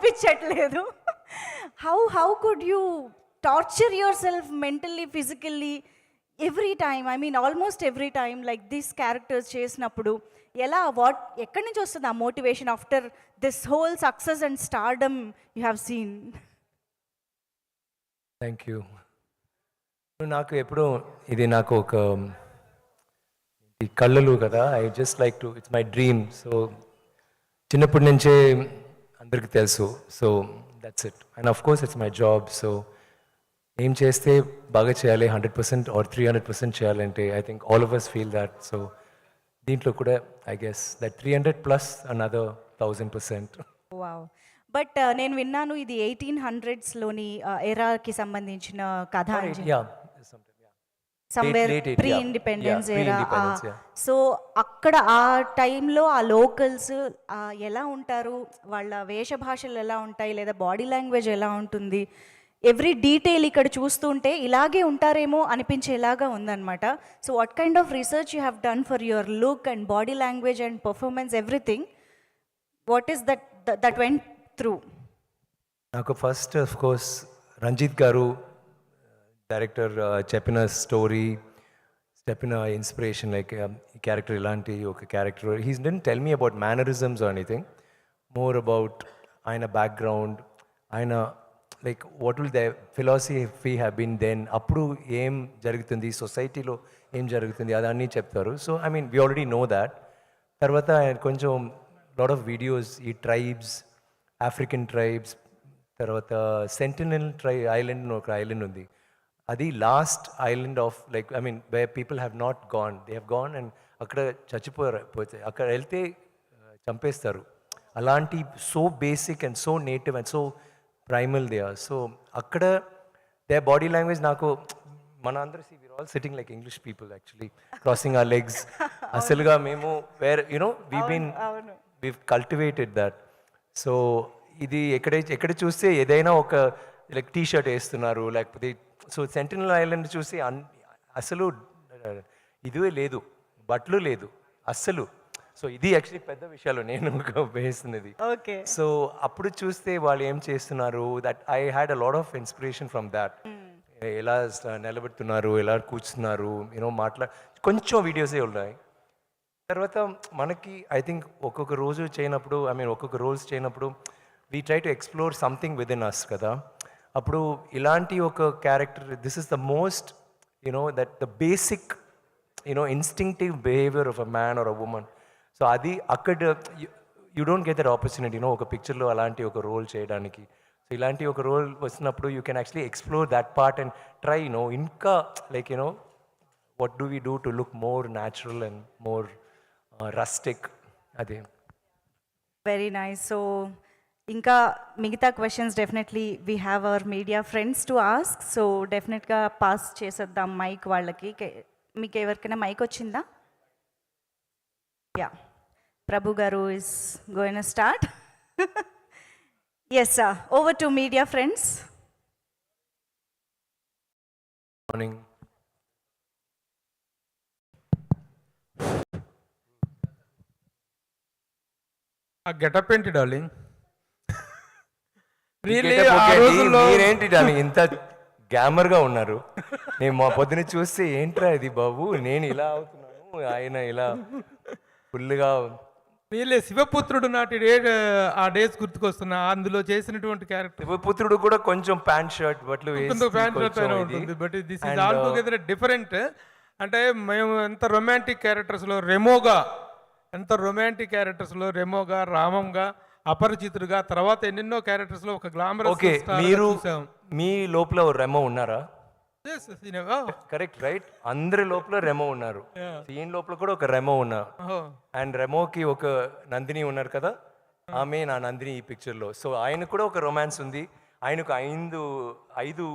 అనిపించట్లేదు. How could you torture your self mentally, physically every time? I mean almost every time like this characters చేసినప్పుడు ఎలా, ఎక్కడి నుంచి వస్తుంది ఆ motivation after this whole success and stardom you have seen? Thank you. నాకు ఎప్పుడు ఇది నాకు ఒక ఈ కళ్ళలు కదా, I just like to, it's my dream. So చిన్నప్పటి నుంచే అందరికీ తెలుసు. So that's it. And of course it's my job. So ఏం చేస్తే బాగా చేయాలి, 100% ఆర్ 300% చేయాలంటే I think all of us feel that. So దీంట్లో కూడా I guess that 300 plus another 1000%. Wow. But నేను విన్నాను ఇది 1800స్లోని ఎరాకి సంబంధించిన కథ అని చెప్పి. Somewhere pre independence era. So అక్కడ ఆ టైంలో ఆ లోకల్స్ ఎలా ఉంటారు, వాళ్ళ వేషభాషలు ఎలా ఉంటాయి, లేదా బాడీ లాంగ్వేజ్ ఎలా ఉంటుంది, ఎవ్రీ డీటెయిల్ ఇక్కడ చూస్తుంటే ఇలాగే ఉంటారేమో అనిపించేలాగా ఉందన్నమాట. So what kind of research you have done for your look and body language and performance, everything? What is that went through? నాకు ఫస్ట్ ఆఫ్ కోర్స్ రంజిత్ గారు డైరెక్టర్ చెప్పిన స్టోరీ, చెప్పిన ఇన్స్పిరేషన్, లైక్ ఈ క్యారెక్టర్ ఇలాంటి ఒక character. He didn't tell me about mannerisms or anything, more about ఆయన background, ఆయన like what will the philosophy have been then, అప్పుడు ఏం జరుగుతుంది సొసైటీలో, ఏం జరుగుతుంది అదన్నీ చెప్తారు. So I mean we already know that. తర్వాత ఆయన కొంచెం లాట్ ఆఫ్ వీడియోస్, ఈ ట్రైబ్స్, ఆఫ్రికన్ ట్రైబ్స్, తర్వాత సెంటినల్ ఐలాండ్ ఒక ఐలాండ్ ఉంది, అది last island of like I mean way people have not gone, they have gone and అక్కడ చచ్చిపోతే అక్కడ వెళ్తే చంపేస్తారు. అలాంటి so basic and so native and so primal they are. So అక్కడ దే బాడీ లాంగ్వేజ్ నాకు, మన అందరూ we are all sitting like English people actually, crossing our legs. అసలుగా మేము were you know we've cultivated that. So ఇది ఎక్కడ చూస్తే ఏదైనా ఒక లైక్ టీ షర్ట్ వేస్తున్నారు, లేకపోతే సో సెంటినల్ ఐలాండ్ చూసి అసలు ఇదే లేదు, బట్టలు లేదు అస్సలు. సో ఇది యాక్చువల్లీ పెద్ద విషయాలు నేను వేస్తున్నది. ఓకే. సో అప్పుడు చూస్తే వాళ్ళు ఏం చేస్తున్నారు, that I had a lot of inspiration from that. ఎలా నిలబెడుతున్నారు, ఎలా కూర్చున్నారు, యూనో కొంచెం వీడియోసే ఉన్నాయి. తర్వాత మనకి ఐ థింక్ ఒక్కొక్క రోజు చేయనప్పుడు, ఐ మీన్ ఒక్కొక్క రోల్స్ చేయనప్పుడు we try to explore something with in us కదా. అప్పుడు ఇలాంటి ఒక character, this is the most you know that the basic you know instinctive behaviour of a man or a woman. So అది అక్కడ you don't get that opportunity you know ఒక పిక్చర్లో అలాంటి ఒక రోల్ చేయడానికి. సో ఇలాంటి ఒక రోల్ వచ్చినప్పుడు you can actually explore that part and try you know ఇంకా like you know what do we do to look more natural and more rustic. అదే. Very nice. సో ఇంకా మిగతా questions definitely we have our media friends to ask. So డెఫినెట్గా pass చేసేద్దాం mic వాళ్ళకి. మీకు ఎవరికైనా mic వచ్చిందా? Yeah, Prabhu garu is going to start. Yes sir, over to media friends. Morning. ఆ గెటప్ ఏంటి డార్లింగ్? మీరేంటి డార్లింగ్ ఇంత గ్యామర్ గా ఉన్నారు? నేను మా పొద్దున చూస్తే ఏంట్రా ఇది బాబు, నేను ఇలా అవుతున్నాను, ఆయన ఇలా ఫుల్గా. వీళ్ళే శివపుత్రుడు నాటి ఆ డేస్ గుర్తుకొస్తున్నా, అందులో చేసినటువంటి క్యారెక్టర్. శివపుత్రుడు కూడా కొంచెం ప్యాంట్ షర్ట్ బట్లు ప్యాంట్ షర్ట్ అయినా ఉంటుంది, but this is all together different. అంటే మేము ఎంత రొమాంటిక్ క్యారెక్టర్స్లో రెమోగా, రామంగా, అపరిచితుడుగా, తర్వాత ఎన్నెన్నో క్యారెక్టర్స్లో ఒక గ్లామరస్. మీరు మీ లోపల రెమో ఉన్నారా? కరెక్ట్ రైట్, అందరి లోపల రెమో ఉన్నారు. ఈయన లోపల కూడా ఒక రెమో ఉన్నారు. అండ్ రెమోకి ఒక నందిని ఉన్నారు కదా, ఆమె నా నందిని ఈ పిక్చర్లో. సో ఆయన కూడా ఒక రొమాన్స్ ఉంది. ఆయనకు ఐదు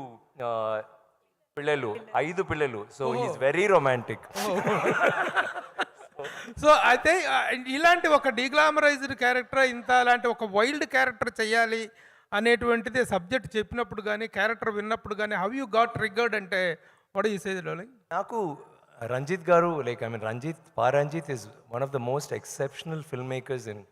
పిల్లలు. So is very romantic. So అయితే ఇలాంటి ఒక డిగ్లామరైజ్డ్ క్యారెక్టర్, అలాంటి ఒక వైల్డ్ క్యారెక్టర్ చేయాలి అనేటువంటిది సబ్జెక్ట్ చెప్పినప్పుడు కానీ, క్యారెక్టర్ విన్నప్పుడు కానీ, హౌ యూ గాట్ ట్రిగ్గర్డ్ అంటే వాట్ యూ సే డార్లింగ్? నాకు Ranjith garu, like I mean Ranjith is one of the most exceptional film makers in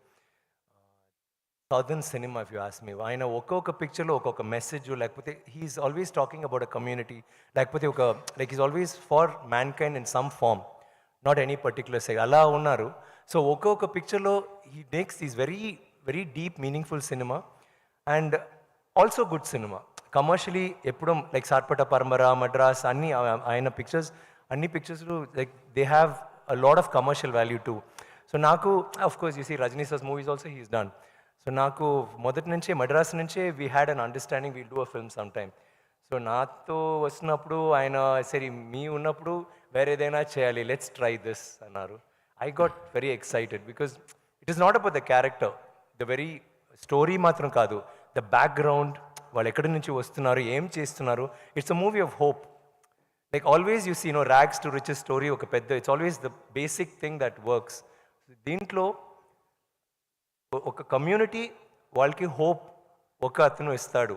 southern cinema if you ask me. ఆయన ఒక్కొక్క పిక్చర్లో ఒక్కొక్క మెసేజ్, లేకపోతే he's always talking about a community, లేకపోతే ఒక like is always for mankind in some form, not any particular side అలా ఉన్నారు. So ఒక్కొక్క పిక్చర్లో he makes these very very deep meaningful cinema and also good cinema. Commercially ఎప్పుడూ like Sarpatta Parambarai, Madras అన్ని ఆయన pictures, అన్ని పిక్చర్స్లో like they have a lot of commercial value too. So నాకు of course you see Rajini sir's movies also he's done. So నాకు మొదటి నుంచే మద్రాస్ నుంచే we had an understanding we'll do a film some time. So నాతో వచ్చినప్పుడు ఆయన సరే మీ ఉన్నప్పుడు వేరేదైనా చేయాలి, లెట్స్ ట్రై దిస్ అన్నారు. I got very excited because it is not about the character, the very story మాత్రం కాదు, ద బ్యాక్గ్రౌండ్, వాళ్ళు ఎక్కడి నుంచి వస్తున్నారు, ఏం చేస్తున్నారు. It's a movie of hope. Like always you see no rags to riches story ఒక పెద్ద, it's always the basic thing that works. దీంట్లో ఒక కమ్యూనిటీ వాళ్ళకి హోప్ ఒక అతను ఇస్తాడు,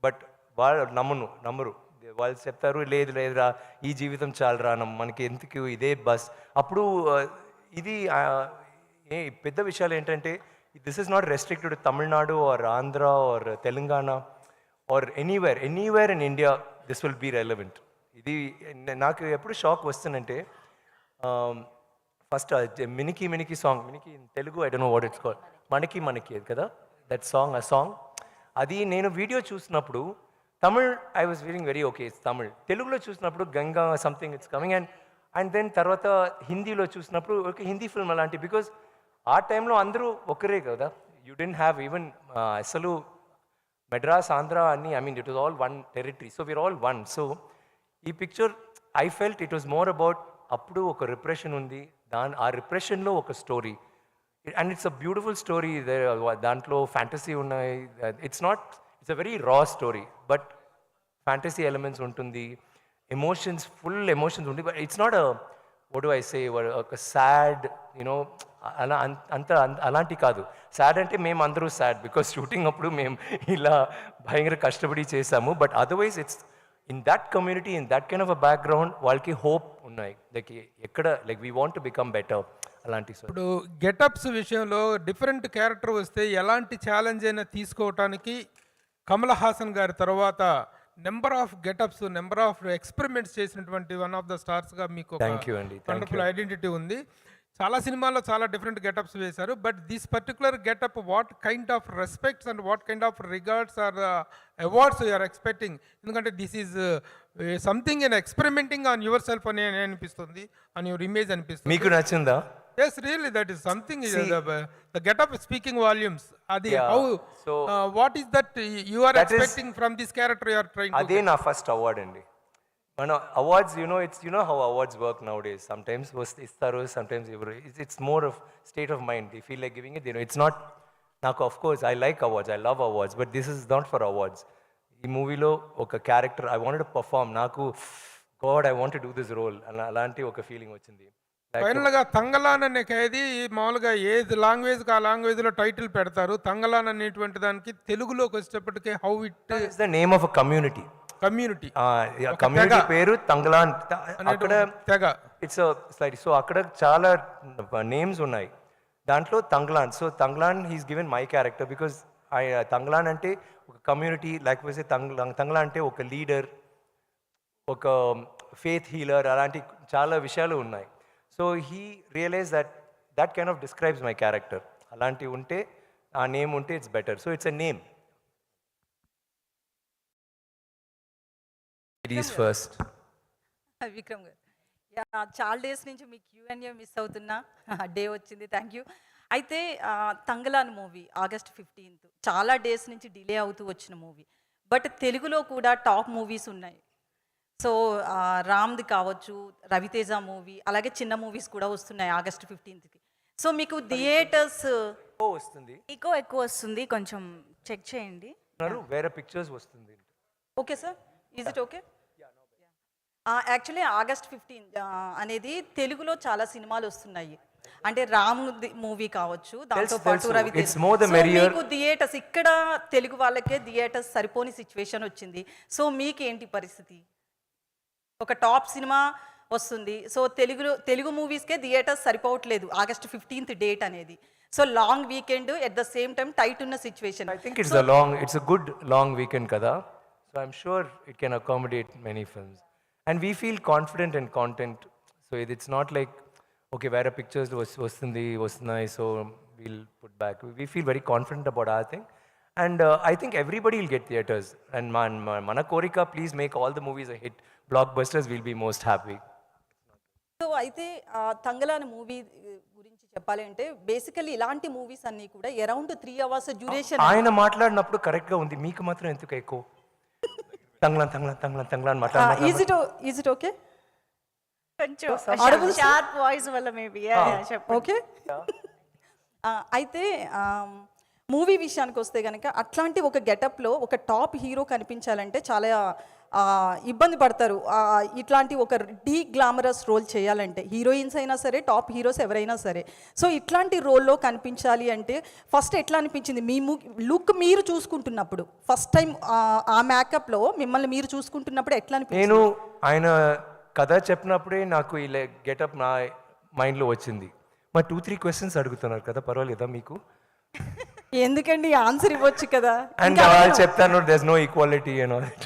బట్ వాళ్ళు నమ్మరు. వాళ్ళు చెప్తారు లేదు లేదురా ఈ జీవితం చాలరా, మనకి ఎందుకు ఇదే బస్. అప్పుడు ఇది పెద్ద విషయాలు ఏంటంటే this is not restricted Tamil Nadu or Andhra or Telangana or anywhere in India this will be relevant. ఇది నాకు ఎప్పుడు షాక్ వస్తుందంటే ఫస్ట్ మినికి సాంగ్, మినికి in Telugu I don't know what it's called, మనకి కదా దట్ సాంగ్, ఆ సాంగ్ అది నేను వీడియో చూసినప్పుడు Tamil I was feeling very okay it's Tamil. తెలుగులో చూసినప్పుడు Ganga something it's coming and then తర్వాత హిందీలో చూసినప్పుడు ఓకే హిందీ ఫిల్మ్ అలాంటి, బికాజ్ ఆ టైంలో అందరూ ఒకరే కదా, యూ డెంట్ హ్యావ్ ఈవెన్ అసలు మెడ్రాస్ ఆంధ్ర అన్ని, I mean it was all one territory, so we're all one. So ఈ picture I felt it was more about అప్పుడు ఒక రిప్రెషన్ ఉంది, ఆ రిప్రెషన్లో ఒక story and it's a beautiful story. దాంట్లో ఫ్యాంటసీ ఉన్నాయి, it's a very raw story but fantasy elements ఉంటుంది, ఎమోషన్స్ ఫుల్ ఎమోషన్స్ ఉంటుంది, but it's not what do I say ఒక సాడ్ యూనో అలా అలాంటి కాదు. సాడ్ అంటే మేము అందరూ సాడ్ బికాస్ షూటింగ్ అప్పుడు మేము ఇలా భయంకర కష్టపడి చేసాము, but otherwise it's in that community, in that kind of a background వాళ్ళకి హోప్ ఉన్నాయి, లైక్ ఎక్కడ like we want to become better అలాంటి. ఇప్పుడు గెటప్స్ విషయంలో డిఫరెంట్ క్యారెక్టర్ వస్తే ఎలాంటి ఛాలెంజ్ అయినా తీసుకోవటానికి కమల్ హాసన్ గారి తర్వాత number of getups, number of experiments చేసినటువంటి వన్ ఆఫ్ ద స్టార్స్గా మీకు వండర్ఫుల్ ఐడెంటిటీ ఉంది. చాలా సినిమాల్లో చాలా డిఫరెంట్ గెటప్స్ వేశారు, but this particular getup what kind of respects and what kind of regards or awards you're expecting? ఎందుకంటే this is something and experimenting on your self అని అనిపిస్తుంది, ఆన్ యువర్ ఇమేజ్ అనిపిస్తుంది. మీకు నచ్చిందా? Yes, really, that is something. The get-up is speaking volumes. Adi, Yeah. how? So What is that you are expecting from this character you are trying to? అదే నా first award అండి. మన awards it's how awards work nowadays. Sometimes ఇస్తారు, sometimes ఎవరు. It's more of state of mind. They feel like giving it. It's not నాకు of course I like awards, I love awards, but this is not for awards. ఈ మూవీలో ఒక character I wanted to perform, నాకు god I want to do this role అలాంటి ఒక feeling వచ్చింది. ఫైనల్గా తంగలాన్ అనే ఖైదీ మామూలుగా ఏది లాంగ్వేజ్కి ఆ లాంగ్వేజ్లో టైటిల్ పెడతారు. తంగలాన్ అనేటువంటి దానికి తెలుగులోకి వచ్చేటప్పటికే how it is the name of a community. Community పేరు తంగలాన్. అక్కడ తెగ ఇట్స్ స్లైడ్. సో అక్కడ చాలా నేమ్స్ ఉన్నాయి, దాంట్లో Thangalaan. So Thangalaan he's given my character because Thangalaan అంటే ఒక కమ్యూనిటీ, లేకపోతే తంగలాన్ అంటే ఒక లీడర్, ఒక ఫేత్ హీలర్, అలాంటి చాలా విషయాలు ఉన్నాయి. So he realize that kind of describes my character. అలాంటివి ఉంటే ఆ నేమ్ ఉంటే it's better. So it's a name. Ladies first. Vikram garu, చాలా డేస్ నుంచి మీ Q&A మిస్ అవుతున్నా, డే వచ్చింది, థ్యాంక్ యూ. అయితే తంగలాన్ మూవీ August 15th చాలా డేస్ నుంచి డిలే అవుతూ వచ్చిన మూవీ, బట్ తెలుగులో కూడా టాప్ మూవీస్ ఉన్నాయి. సో రామ్ది కావచ్చు, రవితేజ మూవీ, అలాగే చిన్న మూవీస్ కూడా వస్తున్నాయి August 15th. సో మీకు థియేటర్స్ వస్తుంది, ఎక్కువ వస్తుంది, కొంచెం చెక్ చేయండి. వేరే పిక్చర్స్ వస్తుంది. Okay sir, is it okay? Actually August 15th అనేది తెలుగులో చాలా సినిమాలు వస్తున్నాయి. అంటే రామ్ మూవీ కావచ్చు, దాంతో పాటు రవితేజ. మీకు థియేటర్స్ ఇక్కడ తెలుగు వాళ్ళకే థియేటర్స్ సరిపోని సిచ్యువేషన్ వచ్చింది. సో మీకేంటి పరిస్థితి? ఒక టాప్ సినిమా వస్తుంది, సో తెలుగు మూవీస్కే థియేటర్స్ సరిపోవట్లేదు August 15th డేట్ అనేది. So long weekend at the same time tight ఉన్న situation. I think it's a good long weekend kada. So I'm sure it can accommodate many films. And we feel confident in content. So it's not like, okay, where pictures was nice, so we'll put back. We feel very confident about our thing. And I think everybody will get theaters. And mana korika, please make all the movies a hit. Blockbusters, we'll be most happy. So అయితే తంగల అనే movie గురించి చెప్పాలి అంటే basically ఇలాంటి movies అన్నీ కూడా around 3 hours duration. ఆయన మాట్లాడినప్పుడు కరెక్ట్గా ఉంది, మీకు మాత్రం ఎందుకు ఎక్కువ తంగ్లా అని మాట్లాడారు. Is it okay? కొంచెం షార్ప్ వాయిస్ వల్ల మేబీ చెప్పండి. ఓకే. అయితే మూవీ విషయానికి వస్తే కనుక అట్లాంటి ఒక గెటప్లో ఒక టాప్ హీరో కనిపించాలంటే చాలా ఇబ్బంది పడతారు. ఇట్లాంటి ఒక గ్లామరస్ రోల్ చేయాలంటే హీరోయిన్స్ అయినా సరే, టాప్ హీరోస్ ఎవరైనా సరే. సో ఇట్లాంటి రోల్లో కనిపించాలి అంటే ఫస్ట్ ఎట్లా అనిపించింది మీ లుక్ మీరు చూసుకుంటున్నప్పుడు? ఫస్ట్ టైం ఆ మేకప్లో మిమ్మల్ని మీరు చూసుకుంటున్నప్పుడు ఎట్లా అనిపించింది? నేను ఆయన కథ చెప్పినప్పుడే నాకు ఈ గెటప్ నా మైండ్లో వచ్చింది. మా 2-3 questions అడుగుతున్నారు కదా, పర్వాలేదా మీకు? ఎందుకండి ఆన్సర్ ఇవ్వచ్చు కదా. అండ్ చెప్తాను, there's no equality and all that.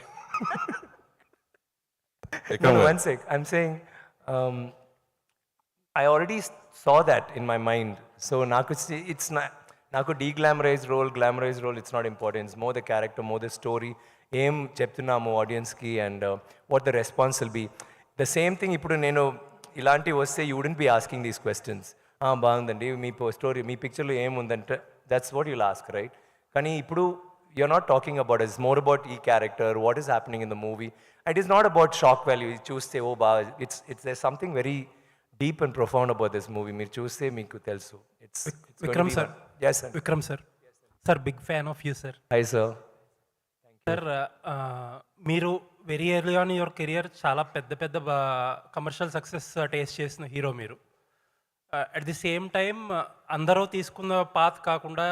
No, one sec. I'm saying I already saw that in my mind. So it's not నాకు glamorized role, it's not important. It's more the character, more the story. ఏం చెప్తున్నాము ఆడియన్స్కి and what the response will be. The same thing ఇప్పుడు నేను ఇలాంటివి వస్తే you wouldn't be asking these questions. బాగుందండి మీ స్టోరీ, మీ పిక్చర్లో ఏముందంటే that's what you'll ask, right? కానీ ఇప్పుడు you're not talking about it. It's more about character, what is happening in the movie. It is not about shock value. You choose say, oh, it's there's something very deep and profound about this movie. Meer choose say meeku telsu. It's Vikram sir. Yes sir. Vikram sir. Sir, big fan of you, sir. Hi sir. Sir, మీరు very early on your career చాలా పెద్ద commercial success taste చేసిన hero మీరు. At the same time అందరూ తీసుకున్న path కాకుండా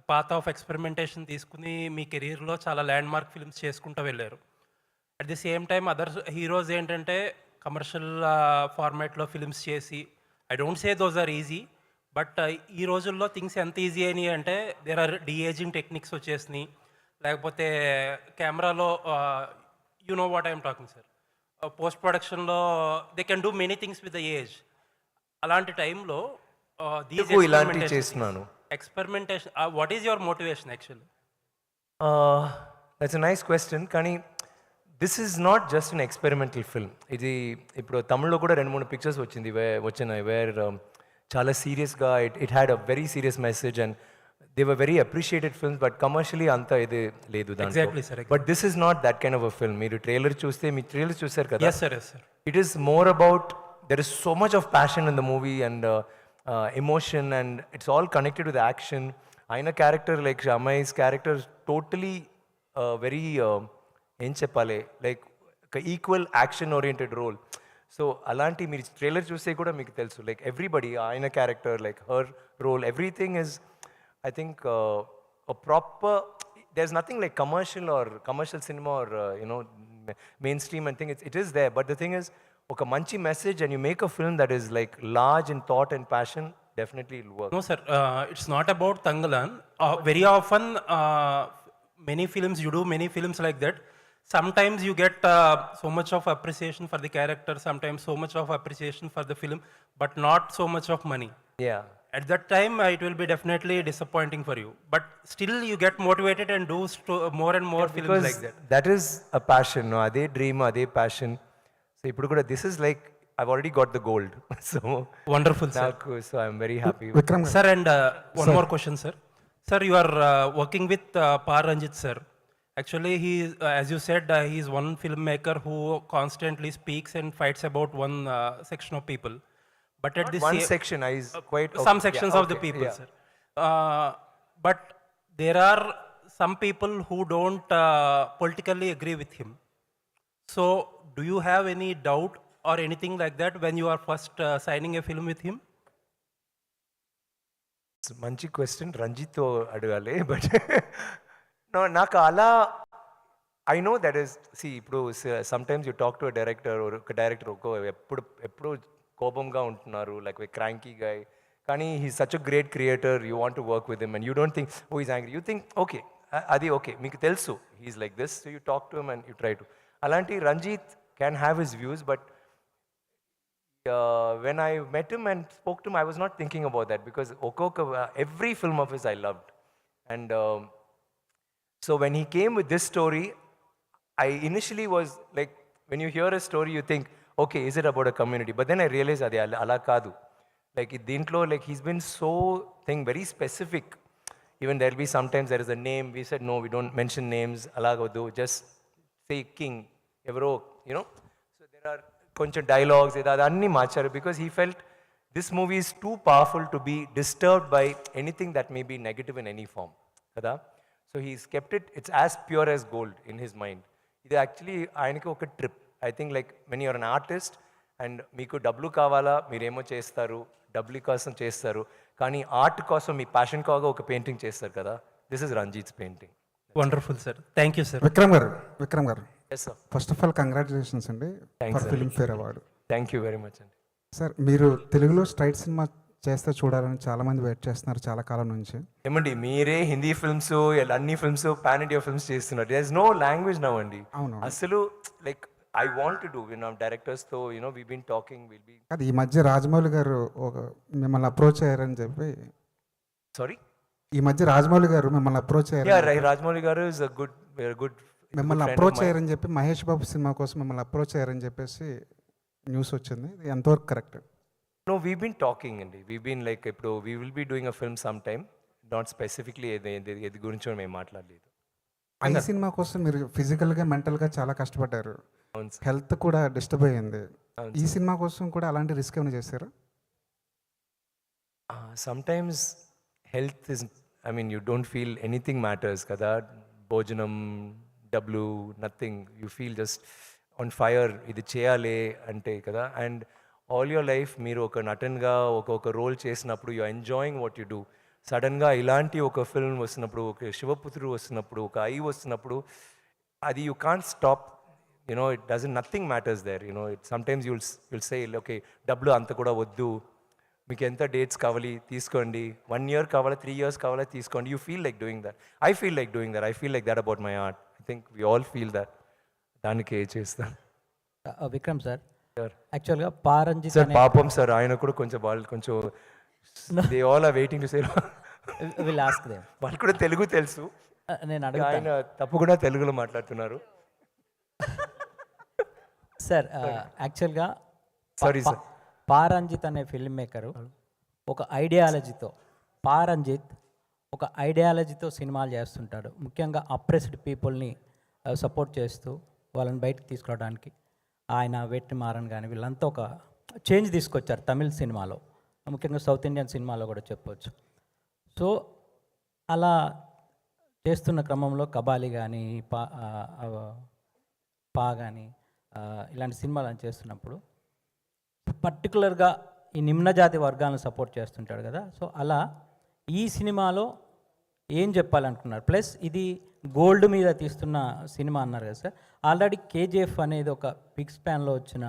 path of experimentation తీసుకుని మీ కెరీర్లో చాలా ల్యాండ్ మార్క్ ఫిల్మ్స్ చేసుకుంటూ వెళ్ళారు. At the same time other heroes ఏంటంటే కమర్షియల్ ఫార్మాట్లో ఫిల్మ్స్ చేసి, I don't say those are easy, but ఈ రోజుల్లో థింగ్స్ ఎంత ఈజీ అయినాయి అంటే దేర్ ఆర్ డిఏజింగ్ టెక్నిక్స్ వచ్చేసినాయి, లేకపోతే కెమెరాలో you know what I'm talking sir, post ప్రొడక్షన్లో they can do many things with the age. అలాంటి టైంలో ఇలాంటి చేస్తున్నాను experimentation, what is your motivation actually? That's a nice question. కానీ this is not just an experimental film. ఇది ఇప్పుడు తమిళ్లో కూడా 2-3 పిక్చర్స్ వచ్చినాయి వేర్ చాలా సీరియస్గా it had a very serious message and they were very appreciated films. But commercially అంతా ఇది లేదు దాంట్లో. But this is not that kind of a film. మీరు ట్రైలర్ చూస్తారు కదా, it is more about there is so much of passion in the movie and emotion, and it's all connected with action. Aina character like Shamai's character totally very em cheppale like equal action oriented role. So alanti meer trailer chuste kuda meeku telusu, like everybody Aina character, like her role, everything is I think a proper, there's nothing like commercial cinema or mainstream and thing. It is there, but the thing is ఒక మంచి message and you make a film that is like large in thought and passion, definitely it work. No sir, it's not about Thangalaan. Very often many films you do many films like that. Sometimes you get so much of appreciation for the character, sometimes so much of appreciation for the film, but not so much of money. Yeah. At that time, it will be definitely disappointing for you. But still, you get motivated and do more and more films like that. That is a passion. No? Ade dream, ade passion. So ఇప్పుడు కూడా this is like I've already got the gold. So wonderful, sir. So I'm very happy. Vikram sir, and one more question, sir. Sir, you are working with Par Ranjit sir. Actually, he is, as you said, he is one filmmaker who constantly speaks and fights about one section of people. But at this one section, I is quite some sections of the people, sir. But there are some people who don't politically agree with him. So, do you have any doubt or anything like that when you are first signing a film with him? It's a manchi question. Ranjit to adagale, but no, నాకు అలా I know that is, see, ఇప్పుడు sometimes you talk to a director or ఒక director ఎప్పుడు కోపంగా ఉంటున్నారు, like cranky గై, కానీ he's such a great creator, you want to work with him and you don't think, oh, he's angry. You think, okay, అది okay, మీకు తెలుసు he's like this, so you talk to him and you try to. అలాంటి Ranjith can have his views, but when I met him and spoke to him, I was not thinking about that because every film of his I loved. And so when he came with this story, I initially was like, when you hear a story, you think, okay, is it about a community? But then I realized that ala kaadu. Like dintlo, like he's been so very specific. Even there'll be sometimes there is a name. We said no, we don't mention names. Alagadu, just say king, evro, you know. So there are koncha dialogues, adanni marcharu because he felt this movie is too powerful to be disturbed by anything that may be negative in any form. Kada? So he's kept it. It's as pure as gold in his mind. ఇది actually ఆయనకి ఒక trip. I think like when you're an artist and మీకు డబ్బులు కావాలా, మీరేమో చేస్తారు, డబ్బులు కోసం చేస్తారు, కానీ ఆర్ట్ కోసం మీ ప్యాషన్ కాగా ఒక పెయింటింగ్ చేస్తారు కదా. This is Ranjith's painting. Wonderful sir, thank you sir. Vikram garu yes sir. First of all congratulations అండి for Filmfare award. Thank you very much అండి. సార్ మీరు తెలుగులో స్ట్రైట్ సినిమా చేస్తే చూడాలని చాలామంది వెయిట్ చేస్తున్నారు చాలా కాలం నుంచి. ఏమండి మీరే హిందీ ఫిల్మ్స్ అన్ని ఫిల్మ్స్ పాన్ ఇండియా ఫిల్మ్స్ చేస్తున్నారు. There is no language now అండి. అవును. అసలు like I want to do డైరెక్టర్స్తో we been talking will be. అది ఈ మధ్య రాజమౌళి గారు మిమ్మల్ని అప్రోచ్ అయ్యారని చెప్పి. సారీ, ఈ మధ్య రాజమౌళి గారు మిమ్మల్ని అప్రోచ్ అయ్యారు. రాజమౌళి గారు ఇస్ అ గుడ్ మిమ్మల్ని అప్రోచ్ అయ్యారని చెప్పి మహేష్ బాబు సినిమా కోసం మిమ్మల్ని అప్రోచ్ అయ్యారని చెప్పేసి న్యూస్ వచ్చింది. ఇది ఎంతవరకు correct? No, we've been talking అండి. We've been like ఇప్పుడు we will be doing a film sometime. Not specifically ఏది గురించో మేము మాట్లాడలేదు. ఈ సినిమా కోసం మీరు ఫిజికల్గా మెంటల్గా చాలా కష్టపడ్డారు. అవును సార్. హెల్త్ కూడా డిస్టర్బ్ అయ్యింది. ఈ సినిమా కోసం కూడా అలాంటి రిస్క్ ఏమైనా చేశారా? Sometimes health is, I mean you don't feel anything matters కదా. భోజనం, డబ్బులు, nothing. You feel just on fire, ఇది చేయాలి అంటే కదా. అండ్ ఆల్ యువర్ లైఫ్ మీరు ఒక నటన్గా ఒక రోల్ చేసినప్పుడు you enjoying what you do. సడన్గా ఇలాంటి ఒక ఫిల్మ్ వస్తున్నప్పుడు, ఒక శివపుత్రుడు వస్తున్నప్పుడు, ఒక ఐ వస్తున్నప్పుడు, అది you can't stop. It doesn't, nothing matters there. It sometimes you'll say okay డబ్బులు అంత కూడా వద్దు, మీకు ఎంత డేట్స్ కావాలి తీసుకోండి, 1 year కావాలా, 3 years కావాలా తీసుకోండి. You feel like doing that. I feel like doing that. I feel like that about my art. I think we all feel that. దానికి చేస్తాను. విక్రమ్ సార్, యాక్చువల్గా పారంజిత్ సార్ పాపం సార్ ఆయన కూడా కొంచెం వాళ్ళు కొంచెం they all are waiting to say. Will ask them. వాళ్ళు కూడా తెలుగు తెలుసు, నేను అడుగుతాను. ఆయన తప్పకుండా తెలుగులో మాట్లాడుతున్నారు. సార్ యాక్చువల్గా సారీ సార్. పారంజిత్ అనే ఫిల్మ్ మేకరు ఒక ఐడియాలజీతో సినిమాలు చేస్తుంటాడు. ముఖ్యంగా అప్రెస్డ్ పీపుల్ని సపోర్ట్ చేస్తూ వాళ్ళని బయటకు తీసుకురావడానికి ఆయన వెట్రిమారన్ కానీ వీళ్ళంతా ఒక చేంజ్ తీసుకొచ్చారు తమిళ్ సినిమాలో, ముఖ్యంగా సౌత్ ఇండియన్ సినిమాలో కూడా చెప్పవచ్చు. సో అలా చేస్తున్న క్రమంలో కబాలి కానీ పా కానీ ఇలాంటి సినిమాలు చేస్తున్నప్పుడు పర్టికులర్గా ఈ నిమ్నజాతి వర్గాలను సపోర్ట్ చేస్తుంటాడు కదా. సో అలా ఈ సినిమాలో ఏం చెప్పాలనుకున్నారు? ప్లస్ ఇది గోల్డ్ మీద తీస్తున్న సినిమా అన్నారు కదా సార్. ఆల్రెడీ కేజీఎఫ్ అనేది ఒక బిగ్ స్పాన్లో వచ్చిన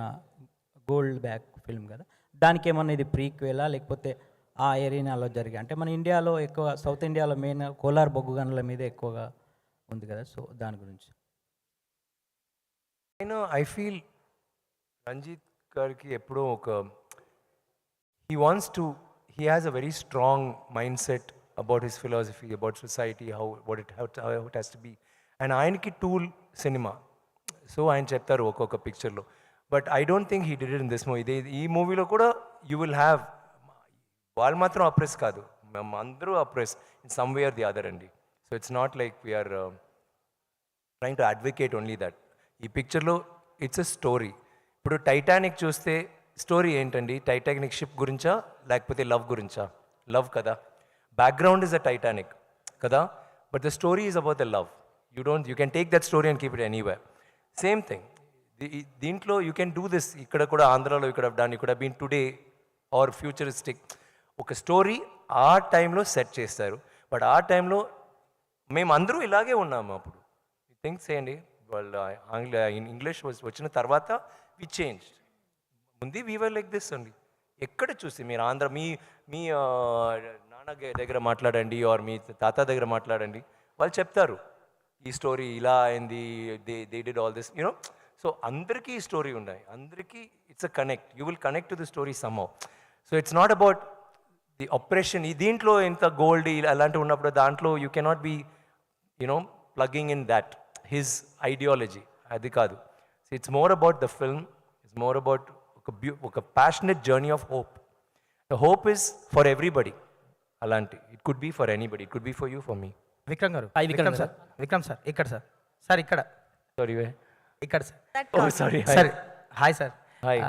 గోల్డ్ బ్యాక్ ఫిల్మ్ కదా. దానికి ఏమన్నా ఇది ప్రీక్వెలా లేకపోతే ఆ ఏరియాలో జరిగే, అంటే మన ఇండియాలో ఎక్కువ సౌత్ ఇండియాలో మెయిన్ కోలార్ బొగ్గు గనుల మీద ఎక్కువగా ఉంది కదా. సో దాని గురించి ఐ ఫీల్ రంజిత్ గారికి ఎప్పుడో ఒక he has a very strong mindset about his philosophy, about society, how it has to be. And ఆయనకి టూల్ సినిమా. సో ఆయన చెప్తారు ఒక్కొక్క పిక్చర్లో. But I don't think he did it in this movie. ఈ మూవీలో కూడా యూ విల్ హ్యావ్, వాళ్ళు మాత్రం అప్రెస్ కాదు, మేము అందరూ oppress in some way or the other అండి. So it's not like we're trying to advocate only that. ఈ పిక్చర్లో ఇట్స్ ఎ స్టోరీ. ఇప్పుడు టైటానిక్ చూస్తే స్టోరీ ఏంటండి? టైటానిక్ షిప్ గురించా లేకపోతే లవ్ గురించా? లవ్ కదా. బ్యాక్గ్రౌండ్ ఇస్ అ టైటానిక్ కదా, but the story is about the love. You can take that story and keep it anywhere. Same thing దీంట్లో you can do this. ఇక్కడ కూడా ఆంధ్రాలో ఇక్కడ డన్, ఇక్కడ బీన్ టుడే ఆర్ ఫ్యూచరిస్టిక్ ఒక story ఆ టైంలో సెట్ చేస్తారు. బట్ ఆ టైంలో మేము అందరూ ఇలాగే ఉన్నాము. అప్పుడు థింక్స్ చేయండి, వాళ్ళు ఇంగ్లీష్ వచ్చిన తర్వాత వి చేంజ్. ముందు వీ వర్ లైక్ దిస్ అండి. ఎక్కడ చూసి మీరు ఆంధ్ర మీ మీ నాన్న దగ్గర మాట్లాడండి ఆర్ మీ తాత దగ్గర మాట్లాడండి, వాళ్ళు చెప్తారు ఈ స్టోరీ ఇలా అయింది, they did all this you know. So అందరికీ ఈ స్టోరీ ఉన్నాయి, అందరికీ it's a connect, you will connect to the story somehow. So it's not about the operation. ఈ దీంట్లో ఇంత గోల్డ్ అలాంటివి ఉన్నప్పుడు దాంట్లో you cannot be you know plugging in that his ideology, అది కాదు. So it's more about the film, it's more about ఒక passionate journey of hope. The hope is for everybody. అలాంటి it could be for anybody, it could be for you, for me. Vikram garu, Vikram sir, Vikram sir ఇక్కడ sir, sir ఇక్కడ, sorry ఇక్కడ sir, oh sorry. Sir hi sir. Hi.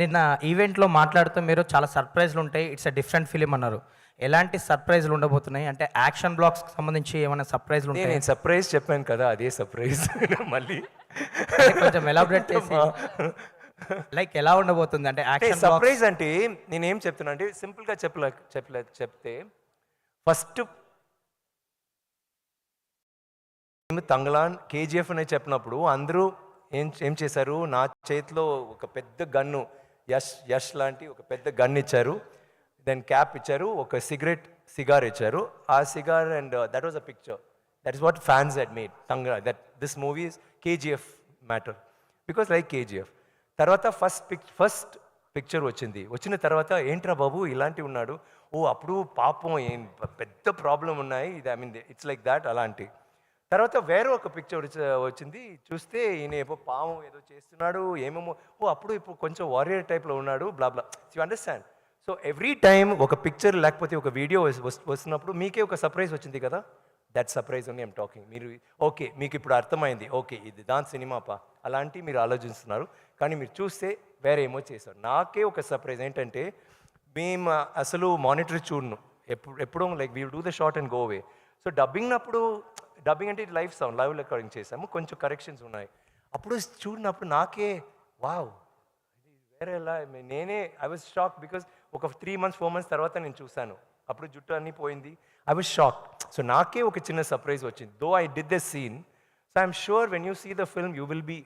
నిన్న ఈవెంట్లో మాట్లాడుతూ మీరు చాలా సర్ప్రైజ్లు ఉంటాయి, ఇట్స్ అ డిఫరెంట్ ఫిలిం అన్నారు. ఎలాంటి సర్ప్రైజ్లు ఉండబోతున్నాయి అంటే యాక్షన్ బ్లాక్స్కి సంబంధించి ఏమైనా సర్ప్రైజ్లు ఉంటాయి? నేను సర్ప్రైజ్ చెప్పాను కదా, అదే సర్ప్రైజ్ మళ్ళీ కొంచెం ఎలాబరేట్ చేసి లైక్ ఎలా ఉండబోతుంది అంటే యాక్షన్ సర్ప్రైజ్ అంటే నేనేం చెప్తున్నా అంటే సింపుల్గా చెప్తే ఫస్ట్ తంగలాన్ కేజీఎఫ్ అని చెప్పినప్పుడు అందరూ ఏం చేశారు, నా చేతిలో ఒక పెద్ద గన్ను, యష్ లాంటి ఒక పెద్ద గన్ ఇచ్చారు, దెన్ క్యాప్ ఇచ్చారు, ఒక సిగార్ ఇచ్చారు. ఆ cigar and that was a picture, that is what fans head made Thangalaan, that this movie is KGF matter because like KGF. తర్వాత ఫస్ట్ పిక్చర్ వచ్చిన తర్వాత ఏంట్రా బాబు ఇలాంటివి ఉన్నాడు, ఓ అప్పుడు పాపం ఏం పెద్ద ప్రాబ్లం ఉన్నాయి, ఇది I mean it's like that అలాంటి. తర్వాత వేరే ఒక పిక్చర్ వచ్చింది, చూస్తే ఈయన ఏమో పాము ఏదో చేస్తున్నాడు ఏమేమో, ఓ అప్పుడు ఇప్పుడు కొంచెం వారియర్ టైప్లో ఉన్నాడు, blah blah. You understand? So every time ఒక పిక్చర్ లేకపోతే ఒక వీడియో వస్తున్నప్పుడు మీకే ఒక సర్ప్రైజ్ వచ్చింది కదా, that surprise only I'm talking. మీరు ఓకే మీకు ఇప్పుడు అర్థమైంది, ఓకే ఇది దాని సినిమా అలాంటి మీరు ఆలోచిస్తున్నారు, కానీ మీరు చూస్తే వేరే ఏమో చేశారు. నాకే ఒక సర్ప్రైజ్ ఏంటంటే మేము అసలు మానిటర్ చూడను ఎప్పుడూ, like we do the short and go away. So dubbing అంటే లైవ్ సౌండ్, లైవ్ రికార్డింగ్ చేసాము, కొంచెం కరెక్షన్స్ ఉన్నాయి. అప్పుడు చూడినప్పుడు నాకే వావ్ వేరే ఎలా, నేనే ఐ వాజ్ షాక్ బికాస్ ఒక 3 months 4 months తర్వాత నేను చూశాను, అప్పుడు జుట్టు అన్నీ పోయింది, ఐ వాజ్ షాక్. సో నాకే ఒక చిన్న సర్ప్రైజ్ వచ్చింది, though I did the scene. So I'm sure when you see the film you will be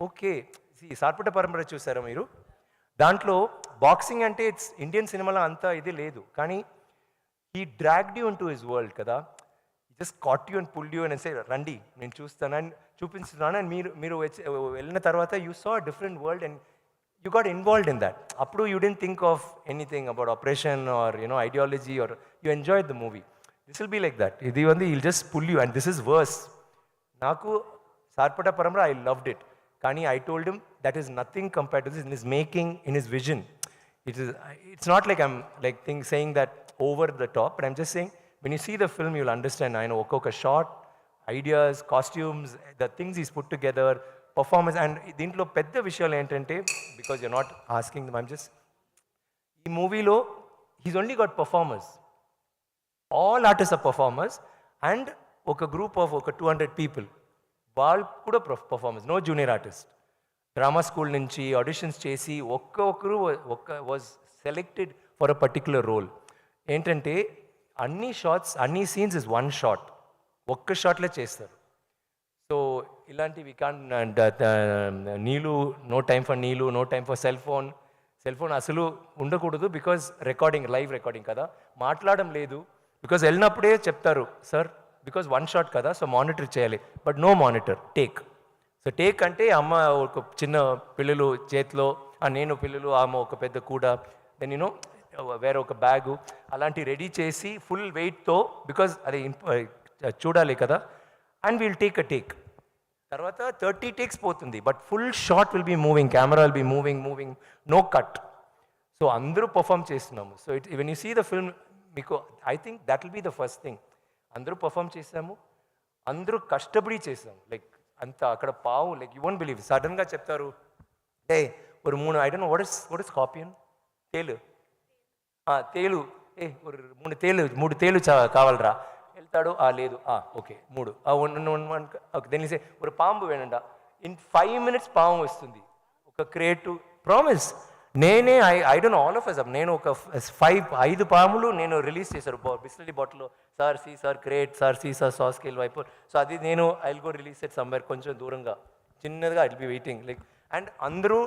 okay. Sarpatta Parambarai చూసారా మీరు? దాంట్లో బాక్సింగ్ అంటే ఇట్స్ ఇండియన్ సినిమాలో అంతా ఇది లేదు, కానీ he dragged you in to his world కదా, just caught you and pulled you అని సే రండి నేను చూస్తాను అని చూపిస్తున్నాను, అండ్ మీరు వెళ్ళిన తర్వాత you saw different world and you got involved in that. Appu you didn't think of anything about operation or ideology, or you enjoyed the movie. This will be like that. Idi vandi he'll just pull you, and this is worse. Naku Sarpata Paramara, I loved it. Kani I told him that is nothing compared to this, in his making, in his vision. It's not like I'm like saying that over the top, but I'm just saying when you see the film you'll understand. I know oka shot, ideas, costumes, the things he's put together, performance. And దీంట్లో పెద్ద విషయాలు ఏంటంటే because you're not asking them, I'm just ఈ మూవీలో he's only got performers, all artist are performers, and ఒక group of ఒక 200 people వాళ్ళు కూడా performers, no junior artist. Drama school నుంచి ఆడిషన్స్ చేసి ఒక్కొక్కరు was selected for a particular role. ఏంటంటే అన్ని షాట్స్ అన్ని సీన్స్ ఇస్ వన్ షాట్, ఒక్క షాట్లో చేస్తారు. సో ఇలాంటివి కాంట్ నీళ్ళు, నో టైం ఫర్ నీళ్ళు, no time for cell phone అసలు ఉండకూడదు, బికాజ్ రికార్డింగ్ లైవ్ రికార్డింగ్ కదా, మాట్లాడడం లేదు. బికాజ్ వెళ్ళినప్పుడే చెప్తారు సార్ బికాజ్ వన్ షాట్ కదా, సో మానిటర్ చేయాలి, but no monitor, take. So take అంటే అమ్మ ఒక చిన్న పిల్లలు చేతిలో, నేను పిల్లలు, ఆమె ఒక పెద్ద కూడ, దెన్ వేరే ఒక బ్యాగు అలాంటి రెడీ చేసి ఫుల్ వెయిట్తో, బికాజ్ అది చూడాలి కదా, and will take a take. తర్వాత 30 takes పోతుంది, but full shot will be moving, camera will be moving, no cut. So అందరూ పర్ఫామ్ చేస్తున్నాము. So when you see the film మీకు I think that will be the first thing. అందరూ perform చేసాము, అందరూ కష్టపడి చేసాము. లైక్ అంత అక్కడ పావు, లైక్ యూ వోంట్ బిలీవ్, సడన్గా చెప్తారు ఏ ఒక 3 I don't know what is scorpion, తేలు ఒక 3 తేలు కావాలరా, వెళ్తాడు, లేదు ఓకే 3 ఓకే తెలిసే ఒక పాంపు వేనండా, ఇన్ 5 minutes పాము వస్తుంది. ఒక క్రియేటివ్ ప్రామిస్. నేనే I don't know all of us, నేను ఒక 5 పాములు నేను రిలీజ్ చేశారు బిస్లరీ బాటిల్లో, sir create, sir saw scale viper. So అది నేను I will go release it somewhere కొంచెం దూరంగా చిన్నదిగా I will be waiting, like and అందరూ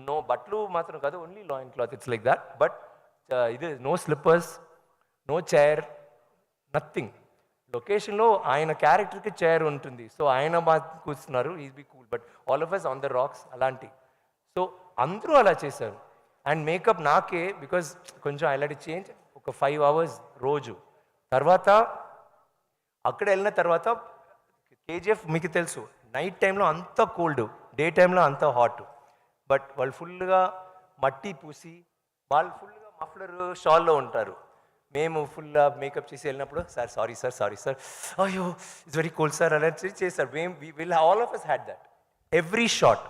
నో బట్టలు మాత్రం కాదు, only loin cloth, it's like that. But ఇది no slippers, no chair, nothing. లొకేషన్లో ఆయన క్యారెక్టర్కి చైర్ ఉంటుంది, సో ఆయన బాగా కూర్చున్నారు, is be cool. But all of us on the rocks అలాంటి. సో అందరూ అలా చేశారు. అండ్ మేకప్ నాకే, బికాజ్ కొంచెం ఐ చేంజ్ ఒక 5 hours రోజు. తర్వాత అక్కడ వెళ్ళిన తర్వాత కేజీఎఫ్ మీకు తెలుసు, నైట్ టైంలో అంత కోల్డ్, డే టైంలో అంత హాట్. బట్ వాళ్ళు ఫుల్గా మట్టి పూసి, వాళ్ళు ఫుల్గా మఫ్లర్ షాల్లో ఉంటారు. మేము ఫుల్ మేకప్ చేసి వెళ్ళినప్పుడు, సార్ సారీ సార్, అయ్యో ఇట్స్ వెరీ కోల్డ్ సార్ అలా చేశారు. మేము will all of us had that. Every shot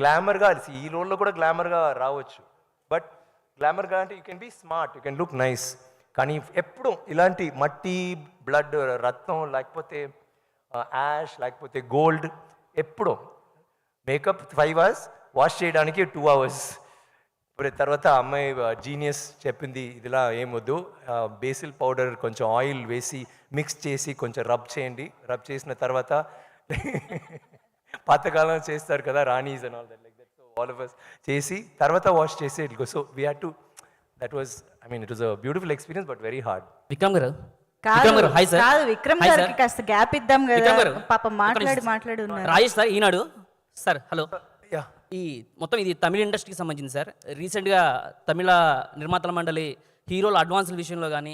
గ్లామర్గా, ఈ రోల్లో కూడా గ్లామర్గా రావచ్చు. బట్ గ్లామర్గా అంటే you can be smart, you can look nice. కానీ ఎప్పుడు ఇలాంటి మట్టి, బ్లడ్, రక్తం, లేకపోతే యాష్, లేకపోతే గోల్డ్, ఎప్పుడో మేకప్ 5 hours, వాష్ చేయడానికి 2 hours. ఇప్పుడు తర్వాత అమ్మాయి జీనియస్ చెప్పింది, ఇదిలా ఏమొద్దు, బేసిల్ పౌడర్ కొంచెం ఆయిల్ వేసి మిక్స్ చేసి కొంచెం రబ్ చేయండి. రబ్ చేసిన తర్వాత పాతకాలం చేస్తారు కదా ranis and all that, like that. So all of us చేసి తర్వాత వాష్ చేసి it go. So we had to, that was, I mean it was a beautiful experience but very hard. Vikram garu, కాదు కాదు, విక్రమ్ గారికి కాస్త గ్యాప్ ఇద్దాం కదా, పాప మాట్లాడి ఉన్నారు. రాజేష్ సార్, ఈనాడు సార్, హలో. యా, ఈ మొత్తం ఇది తమిళ ఇండస్ట్రీకి సంబంధించింది సార్. రీసెంట్గా తమిళ నిర్మాతల మండలి హీరోల అడ్వాన్సుల విషయంలో కానీ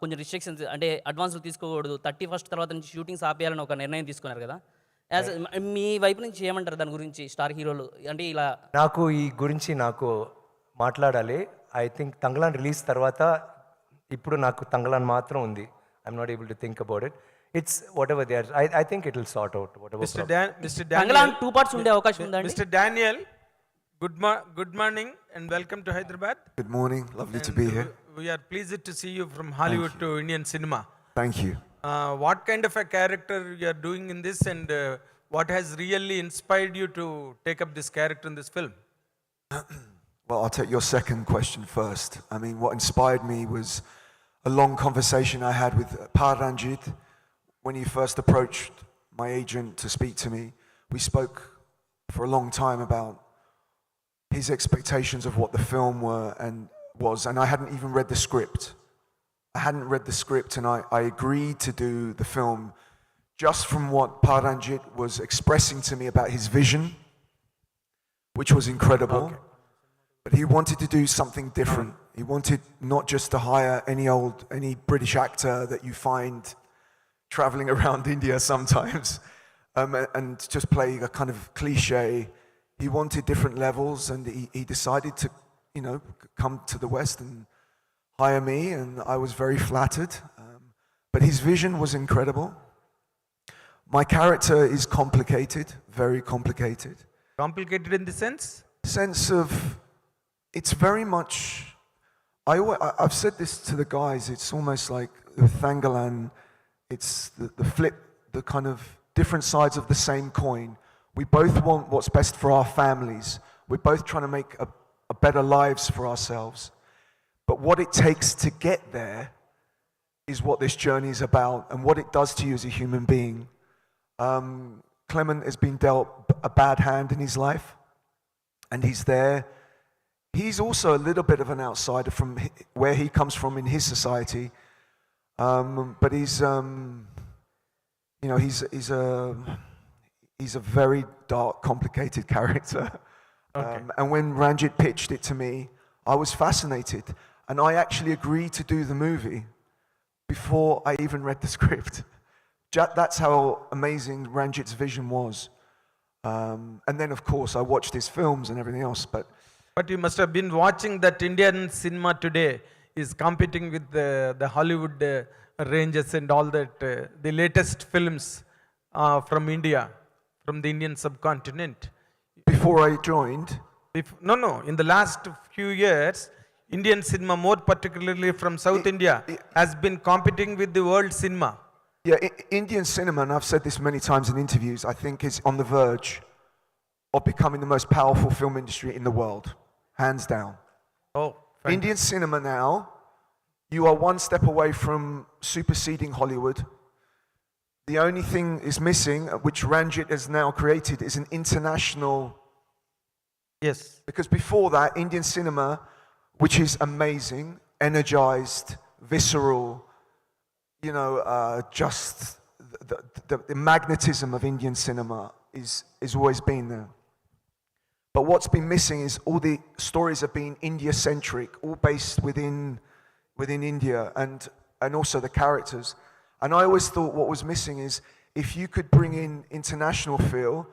కొంచెం రిస్ట్రిక్షన్స్, అంటే అడ్వాన్సులు తీసుకోకూడదు, 31st తర్వాత నుంచి షూటింగ్స్ ఆపేయాలని ఒక నిర్ణయం తీసుకున్నారు కదా. యాజ్ మీ వైపు నుంచి ఏమంటారు దాని గురించి? స్టార్ హీరోలు అంటే ఇలా, నాకు ఈ గురించి నాకు మాట్లాడాలి. ఐ థింక్ తంగలాన్ రిలీజ్ తర్వాత ఇప్పుడు నాకు తంగలాన్ మాత్రం ఉంది. I'm not able to think about it. It's whatever they are, I think it will sort out whatever. Mr. Thangalaan 2 parts ఉండే అవకాశం ఉందండి. Mr. Daniel, good morning and welcome to Hyderabad. Good morning, lovely to be here. We are pleased to see you from Hollywood to Indian cinema. Thank you. What kind of a character you are doing in this, and what has really inspired you to take up this character in this film? Well, I'll take your second question first. I mean, what inspired me was a long conversation I had with Paranjit when he first approached my agent to speak to me. We spoke for a long time about his expectations of what the film was, and I hadn't even read the script. I hadn't read the script, and I agreed to do the film just from what Paranjit was expressing to me about his vision, which was incredible. Okay. But he wanted to do something different. He wanted not just to hire any British actor that you find traveling around India sometimes, and just play a kind of cliche. He wanted different levels, and he decided to, come to the West and hire me, and I was very flattered. But his vision was incredible. My character is complicated, very complicated. Complicated in the sense? Sense of, it's very much, I've said this to the guys, it's almost like with Thangalan, it's the flip, the kind of different sides of the same coin. We both want what's best for our families. We're both trying to make a better lives for ourselves. But what it takes to get there is what this journey is about, and what it does to you as a human being. Clement has been dealt a bad hand in his life, and he's there. He's also a little bit of an outsider from where he comes from in his society, but he's a very dark, complicated character. Okay. And when Ranjit pitched it to me, I was fascinated, and I actually agreed to do the movie before I even read the script. That's how amazing Ranjit's vision was. And then, of course, I watched his films and everything else, But you must have been watching that Indian cinema today is competing with the Hollywood ranges and all that, the latest films from India, from the Indian subcontinent. before I joined, No, in the last few years, Indian cinema, more particularly from South India, has been competing with the world cinema. yeah, Indian cinema, and I've said this many times in interviews, I think is on the verge of becoming the most powerful film industry in the world, hands down. Oh, fine. Indian cinema now, you are one step away from superseding Hollywood. The only thing is missing, which Ranjit has now created, is an international Yes. Because before that, Indian cinema, which is amazing, energized, visceral, you know, just the magnetism of Indian cinema is always been there. But what's been missing is all the stories have been India-centric, all based within India, and also the characters. And I always thought what was missing is if you could bring in international feel,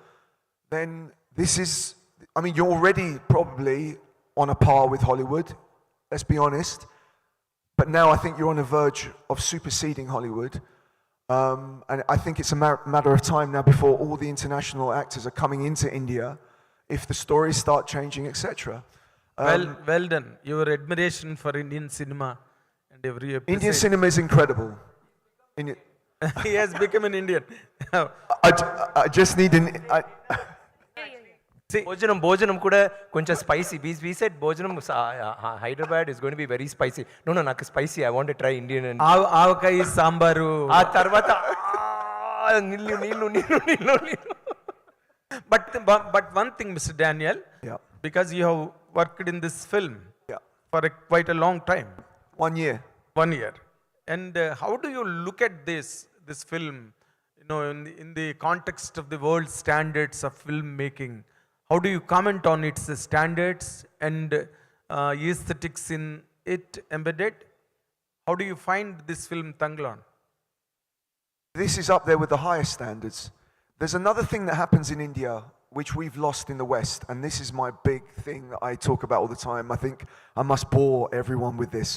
then this is, I mean, you're already probably on a par with Hollywood, let's be honest. But now I think you're on the verge of superseding Hollywood. And I think it's a matter of time now before all the international actors are coming into India, if the stories start changing, etc. Well done. Your admiration for Indian cinema and every episode. Indian cinema is incredible. He has become an Indian. I just need an... భోజనం కూడా కొంచెం spicy we said భోజనం Hyderabad is going to be very spicy no నాకు spicy I want to try Indian and avakaya sambar ఆ తర్వాత నీళ్ళు నీళ్ళు నీళ్ళు నీళ్ళు నీళ్ళు But one thing, Mr. Daniel, Yeah. because you have worked in this film Yeah. for quite a long time, 1 year. 1 year, and how do you look at this film, you know, in the context of the world standards of filmmaking? How do you comment on its standards and aesthetics in it embedded? How do you find this film, Tanglan? This is up there with the highest standards. There's another thing that happens in India which we've lost in the West, and this is my big thing that I talk about all the time. I think I must bore everyone with this.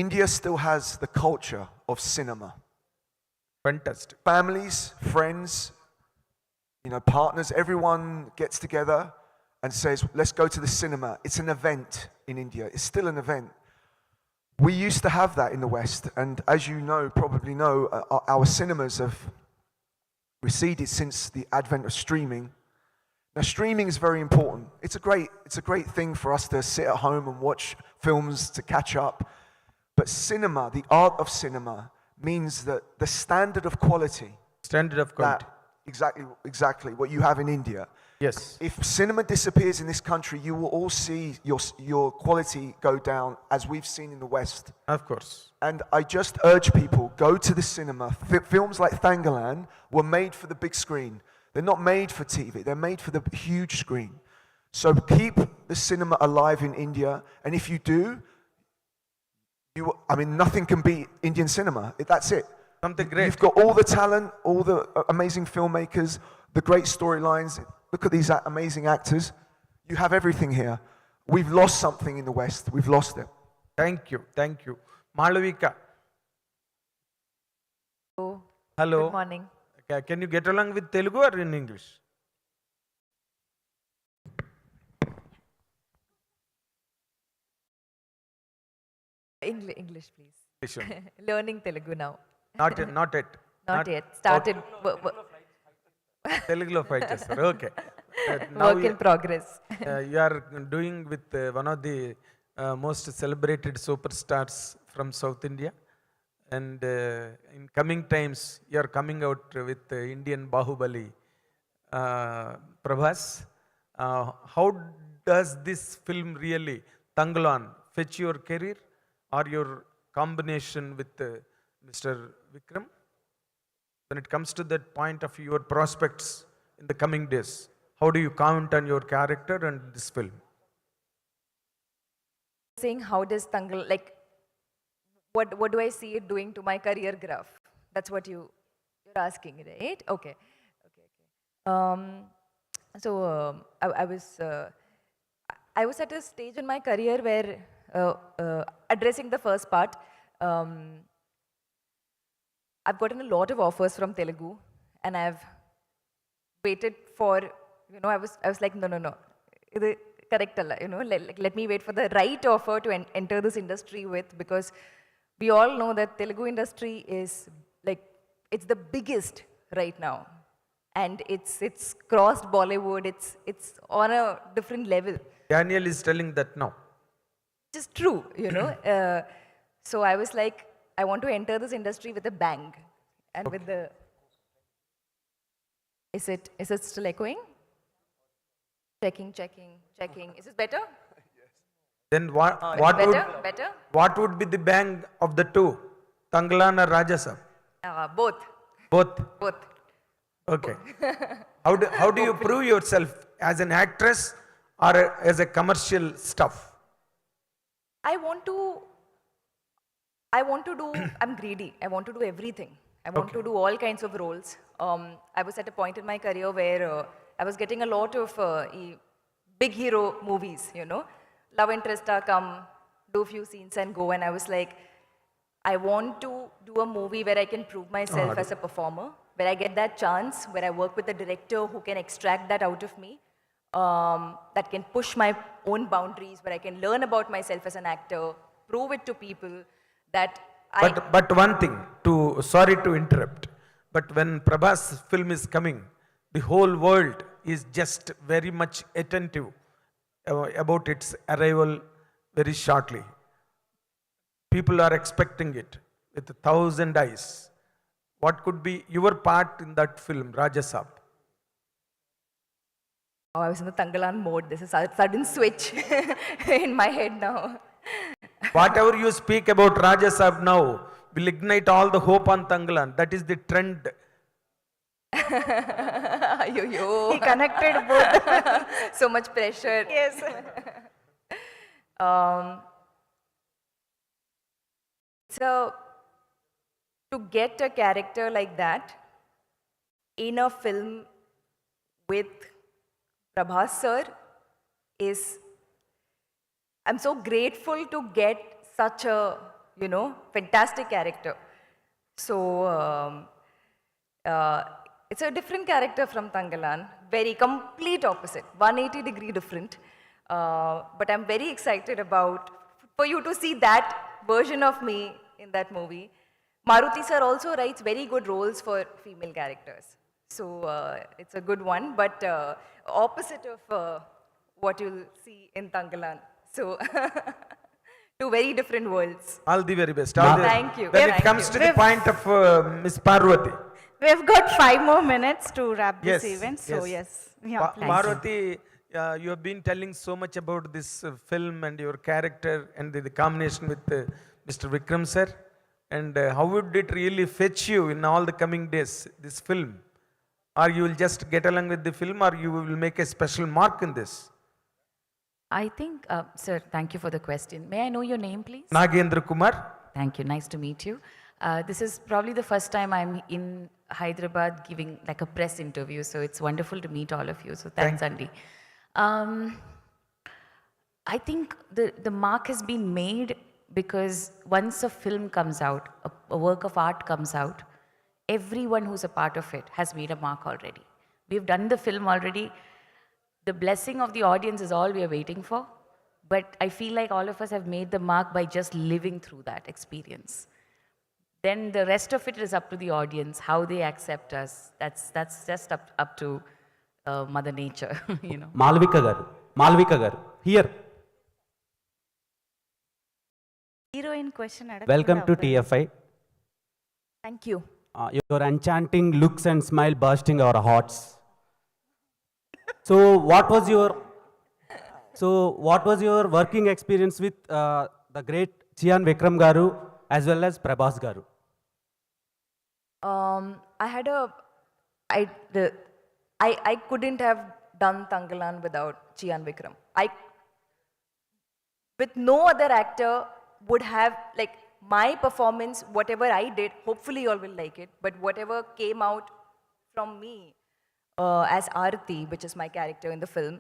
India still has the culture of cinema. Fantastic. Families, friends, you know, partners, everyone gets together and says, let's go to the cinema. It's an event in India. It's still an event. We used to have that in the West, and as you know, probably know, our cinemas have receded since the advent of streaming. Now, streaming is very important. It's a great thing for us to sit at home and watch films to catch up. But cinema, the art of cinema, means that the standard of quality, Standard of quality. exactly what you have in India. Yes. If cinema disappears in this country, you will all see your quality go down, as we've seen in the West. Of course. And I just urge people, go to the cinema. Films like Thangalan were made for the big screen. They're not made for TV. They're made for the huge screen. So keep the cinema alive in India. And if you do, nothing can beat Indian cinema. That's it. Something great. You've got all the talent, all the amazing filmmakers, the great storylines. Look at these amazing actors. You have everything here. We've lost something in the West. We've lost it. Thank you. Thank you. Malavika. Hello. Good morning. Can you get along with Telugu or in English? English, please. Sure. Learning Telugu now. Not yet. Not yet. Started. Telugulo fight చేస్తారు. Okay. Work in progress. You are doing with one of the most celebrated superstars from South India, and in coming times you are coming out with Indian Bahubali, Prabhas. How does this film really, Tanglan, fetch your career or your combination with Mr. Vikram? When it comes to that point of your prospects in the coming days, how do you count on your character and this film? Saying how does Tangal, like, what do I see it doing to my career graph? That's what you're asking, right? Okay. So I was at a stage in my career where addressing the first part, I've gotten a lot of offers from Telugu, and I've waited for, you know, I was like, no, இது correct alla, you know, let me wait for the right offer to enter this industry with, because we all know that Telugu industry is like, it's the biggest right now, and it's crossed Bollywood, it's on a different level. Daniel is telling that now. Which is true, you know. So I was like, I want to enter this industry with a bang, and with the. Is it still echoing? Checking. Is this better? Then what Better? what would be the bang of the two? Tangalan or Rajasab? Both. Both. Both. Okay. How do you prove yourself as an actress or as a commercial stuff? I want to do, I'm greedy. I want to do everything. I want to do all kinds of roles. I was at a point in my career where I was getting a lot of big hero movies, you know. Love interest come, do few scenes and go. And I was like, I want to do a movie where I can prove myself as a performer, where I get that chance, where I work with a director who can extract that out of me, that can push my own boundaries, where I can learn about myself as an actor, prove it to people that But one thing, sorry to interrupt, but when Prabhas film is coming, the whole world is just very much attentive about its arrival very shortly. People are expecting it with 1,000 eyes. What could be your part in that film, Rajasab? Oh, I was in the Tangalan mode. This is a sudden switch in my head now. Whatever you speak about Rajasab now will ignite all the hope on Tangalan. That is the trend. He connected both. So much pressure. Yes. So, to get a character like that in a film with Prabhas sir is, I'm so grateful to get such a, you know, fantastic character. So, it's a different character from Tangalan, very complete opposite, 180-degree different. But I'm very excited for you to see that version of me in that movie. Maruti sir also writes very good roles for female characters. So it's a good one, but opposite of what you'll see in Tangalan. So two very different worlds. All the very best. Thank you. When it Thank comes you. to the point of Miss Parvati. We've got 5 more minutes to wrap this Yes, event, so yes. Yeah, please. Parvati, you have been telling so much about this film and your character and the combination with Mr. Vikram sir. And how would it really fetch you in all the coming days, this film? Or you will just get along with the film, or you will make a special mark in this? I think, sir, thank you for the question. May I know your name, please? Nagendra Kumar. Thank you. Nice to meet you. This is probably the first time I'm in Hyderabad giving like a press interview, so it's wonderful to meet all of you. So thanks, Andy. I think the mark has been made because once a film comes out, a work of art comes out, everyone who's a part of it has made a mark already. We've done the film already. The blessing of the audience is all we are waiting for. But I feel like all of us have made the mark by just living through that experience. Then the rest of it is up to the audience, how they accept us. That's just up to Mother Nature, you know. Malvika garu, here. Heroine question. Welcome to TFI. Thank you. Your enchanting looks and smile bursting our hearts. So what was your working experience with the great Chian Vikram garu as well as Prabhas garu? I couldn't have done Tangalan without Chian Vikram. With no other actor would have, like, my performance, whatever I did, hopefully you all will like it, but whatever came out from me as Aarti, which is my character in the film,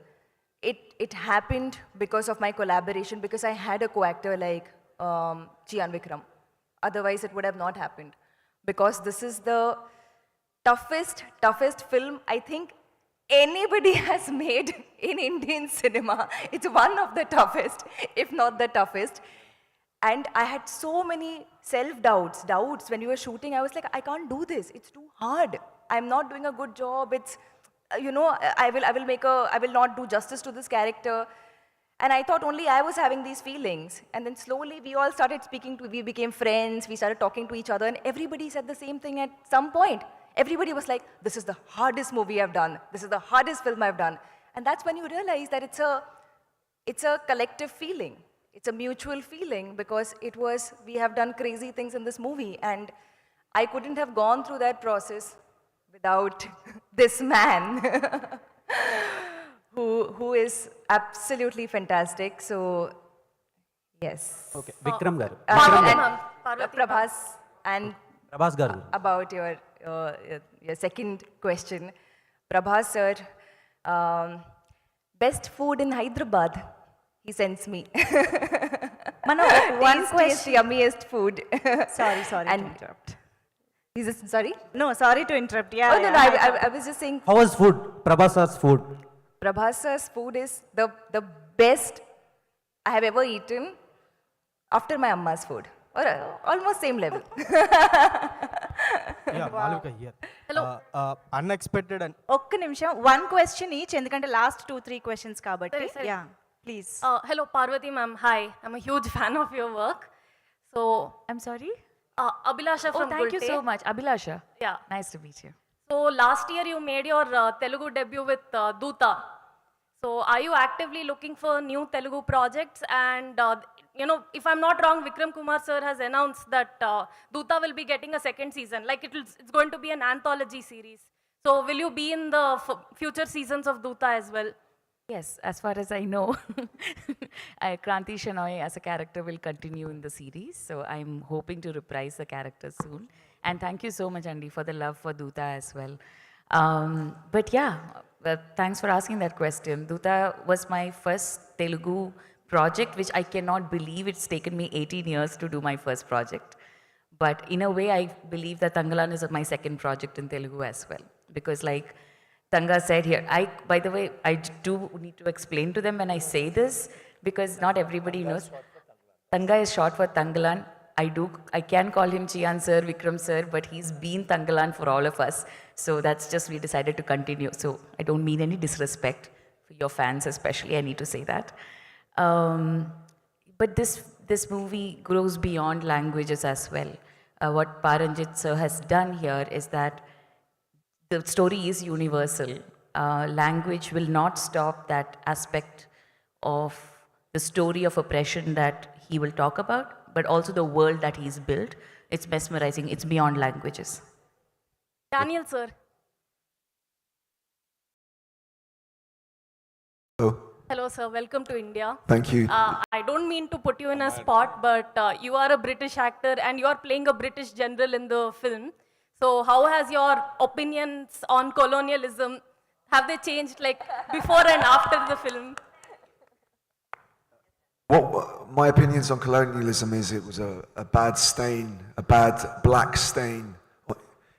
it happened because of my collaboration, because I had a co-actor like Chian Vikram. Otherwise, it would have not happened. Because this is the toughest film I think anybody has made in Indian cinema. It's one of the toughest, if not the toughest. And I had so many doubts when we were shooting. I was like, I can't do this. It's too hard. I'm not doing a good job. It's, you know, I will not do justice to this character. And I thought only I was having these feelings. And then slowly we all started we became friends, we started talking to each other, and everybody said the same thing at some point. Everybody was like, this is the hardest movie I've done. This is the hardest film I've done. And that's when you realize that it's a collective feeling. It's a mutual feeling because we have done crazy things in this movie, and I couldn't have gone through that process without this man who is absolutely fantastic. So, yes. Okay, Vikram garu. Prabhas, and Prabhas garu. about your second question, Prabhas sir, best food in Hyderabad. He sends me. One question. Yummiest food. Sorry to And interrupt. sorry? No, sorry to interrupt. Yeah. Oh, no, I was just saying, How was food? Prabhas's food. Prabhas sir's food is the best I have ever eaten after my Amma's food. Or almost same level. Yeah, Malvika here. Hello. Unexpected and ఒక్క నిమిషం, one question each, ఎందుకంటే last 2-3 questions కాబట్టి. సరే. Yeah, please. Hello, Parvati ma'am. Hi. I'm a huge fan of your work. So, I'm sorry? Abhilasha from Thank you Gulte. so much. Abhilasha. Yeah. Nice to meet you. So, last year you made your Telugu debut with Doota. So, are you actively looking for new Telugu projects? And, if I'm not wrong, Vikram Kumar sir has announced that Doota will be getting a second season. Like, it's going to be an anthology series. So, will you be in the future seasons of Doota as well? Yes, as far as I know, Kranti Shenoy as a character will continue in the series. So I'm hoping to reprise the character soon. And thank you so much, Andy, for the love for Doota as well. But yeah, thanks for asking that question. Doota was my first Telugu project, which I cannot believe it's taken me 18 years to do my first project. But in a way, I believe that Tangalan is my second project in Telugu as well. Because like Tanga said here, by the way, I do need to explain to them when I say this, because not everybody knows. Tanga is short for Tangalan. I can call him Chian sir, Vikram sir, but he's been Tangalan for all of us. So that's just, we decided to continue. So I don't mean any disrespect for your fans especially, I need to say that. But this movie grows beyond languages as well. What Paranjit sir has done here is that the story is universal. Language will not stop that aspect of the story of oppression that he will talk about, but also the world that he's built. It's mesmerizing. It's beyond languages. Daniel sir. Oh, Hello sir, welcome to India. thank you. I don't mean to put you in a spot, but you are a British actor and you are playing a British general in the film. So how has your opinions on colonialism, have they changed like before and after the film? What my opinions on colonialism is, it was a bad stain, a bad black stain,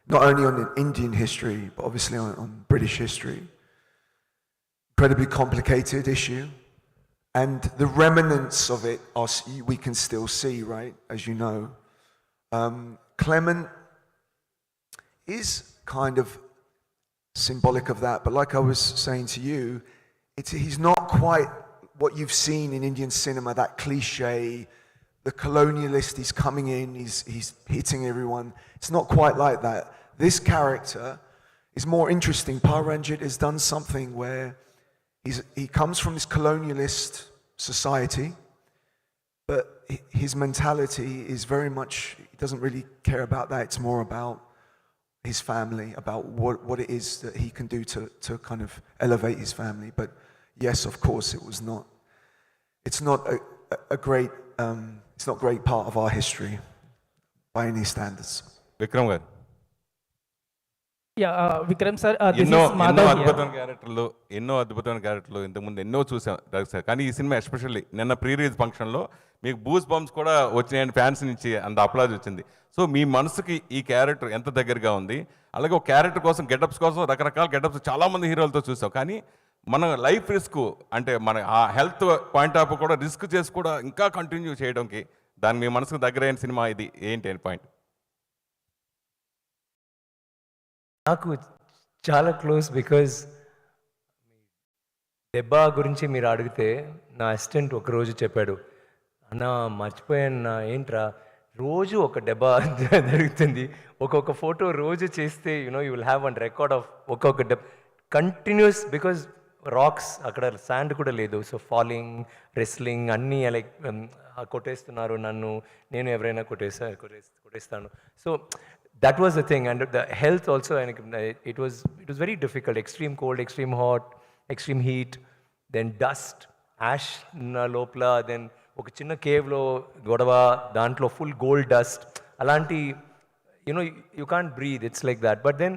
not only on Indian history, but obviously on British history. Incredibly complicated issue. And the remnants of it we can still see, right, as you know. Clement is kind of symbolic of that, but like I was saying to you, he's not quite what you've seen in Indian cinema, that cliche, the colonialist, he's coming in, he's hitting everyone. It's not quite like that. This character is more interesting. Paranjit has done something where he comes from this colonialist society, but his mentality is very much, he doesn't really care about that. It's more about his family, about what it is that he can do to kind of elevate his family. But yes, of course, it's not a great, it's not a great part of our history by any standards. Vikram garu. Yeah, Vikram sir, this ఎన్నో is Madhav here. ఎన్నో అద్భుతమైన క్యారెక్టర్లు ఇంతకుముందు ఎన్నో చూసాం sir. కానీ ఈ cinema especially నిన్న ప్రీ రిలీజ్ ఫంక్షన్లో మీకు బూస్ బంప్స్ కూడా వచ్చినాయని ఫ్యాన్స్ నుంచి అంత అప్లాజ్ వచ్చింది. సో మీ మనసుకి ఈ క్యారెక్టర్ ఎంత దగ్గరగా ఉంది? అలాగే ఒక క్యారెక్టర్ కోసం గెటప్స్ కోసం రకరకాల గెటప్స్ చాలామంది హీరోలతో చూసాం. కానీ మన లైఫ్ రిస్క్ అంటే మన ఆ హెల్త్ పాయింట్ ఆఫ్ కూడా రిస్క్ చేసి కూడా ఇంకా కంటిన్యూ చేయడానికి దాని మీ మనసుకు దగ్గరైన సినిమా ఇది ఏంటి అని పాయింట్? నాకు చాలా క్లోజ్, బికాజ్ దెబ్బ గురించి మీరు అడిగితే నా అసిస్టెంట్ ఒకరోజు చెప్పాడు, అన్న మర్చిపోయాను ఏంట్రా, రోజు ఒక దెబ్బ జరుగుతుంది, ఒక్కొక్క ఫోటో రోజు చేస్తే you will have one record of ఒక్కొక్క దెబ్బ కంటిన్యూస్, బికాజ్ రాక్స్ అక్కడ శాండ్ కూడా లేదు. సో ఫాలింగ్, రెస్లింగ్ అన్నీ లైక్ కొట్టేస్తున్నారు నన్ను, నేను ఎవరైనా కొట్టేస్తాను. So that was the thing. And the health also it was very difficult. Extreme cold, extreme hot, extreme heat, then dust, ash లోపల, దెన్ ఒక చిన్న కేవ్లో గొడవ, దాంట్లో ఫుల్ గోల్డ్ డస్ట్, అలాంటి you can't breathe. It's like that. But then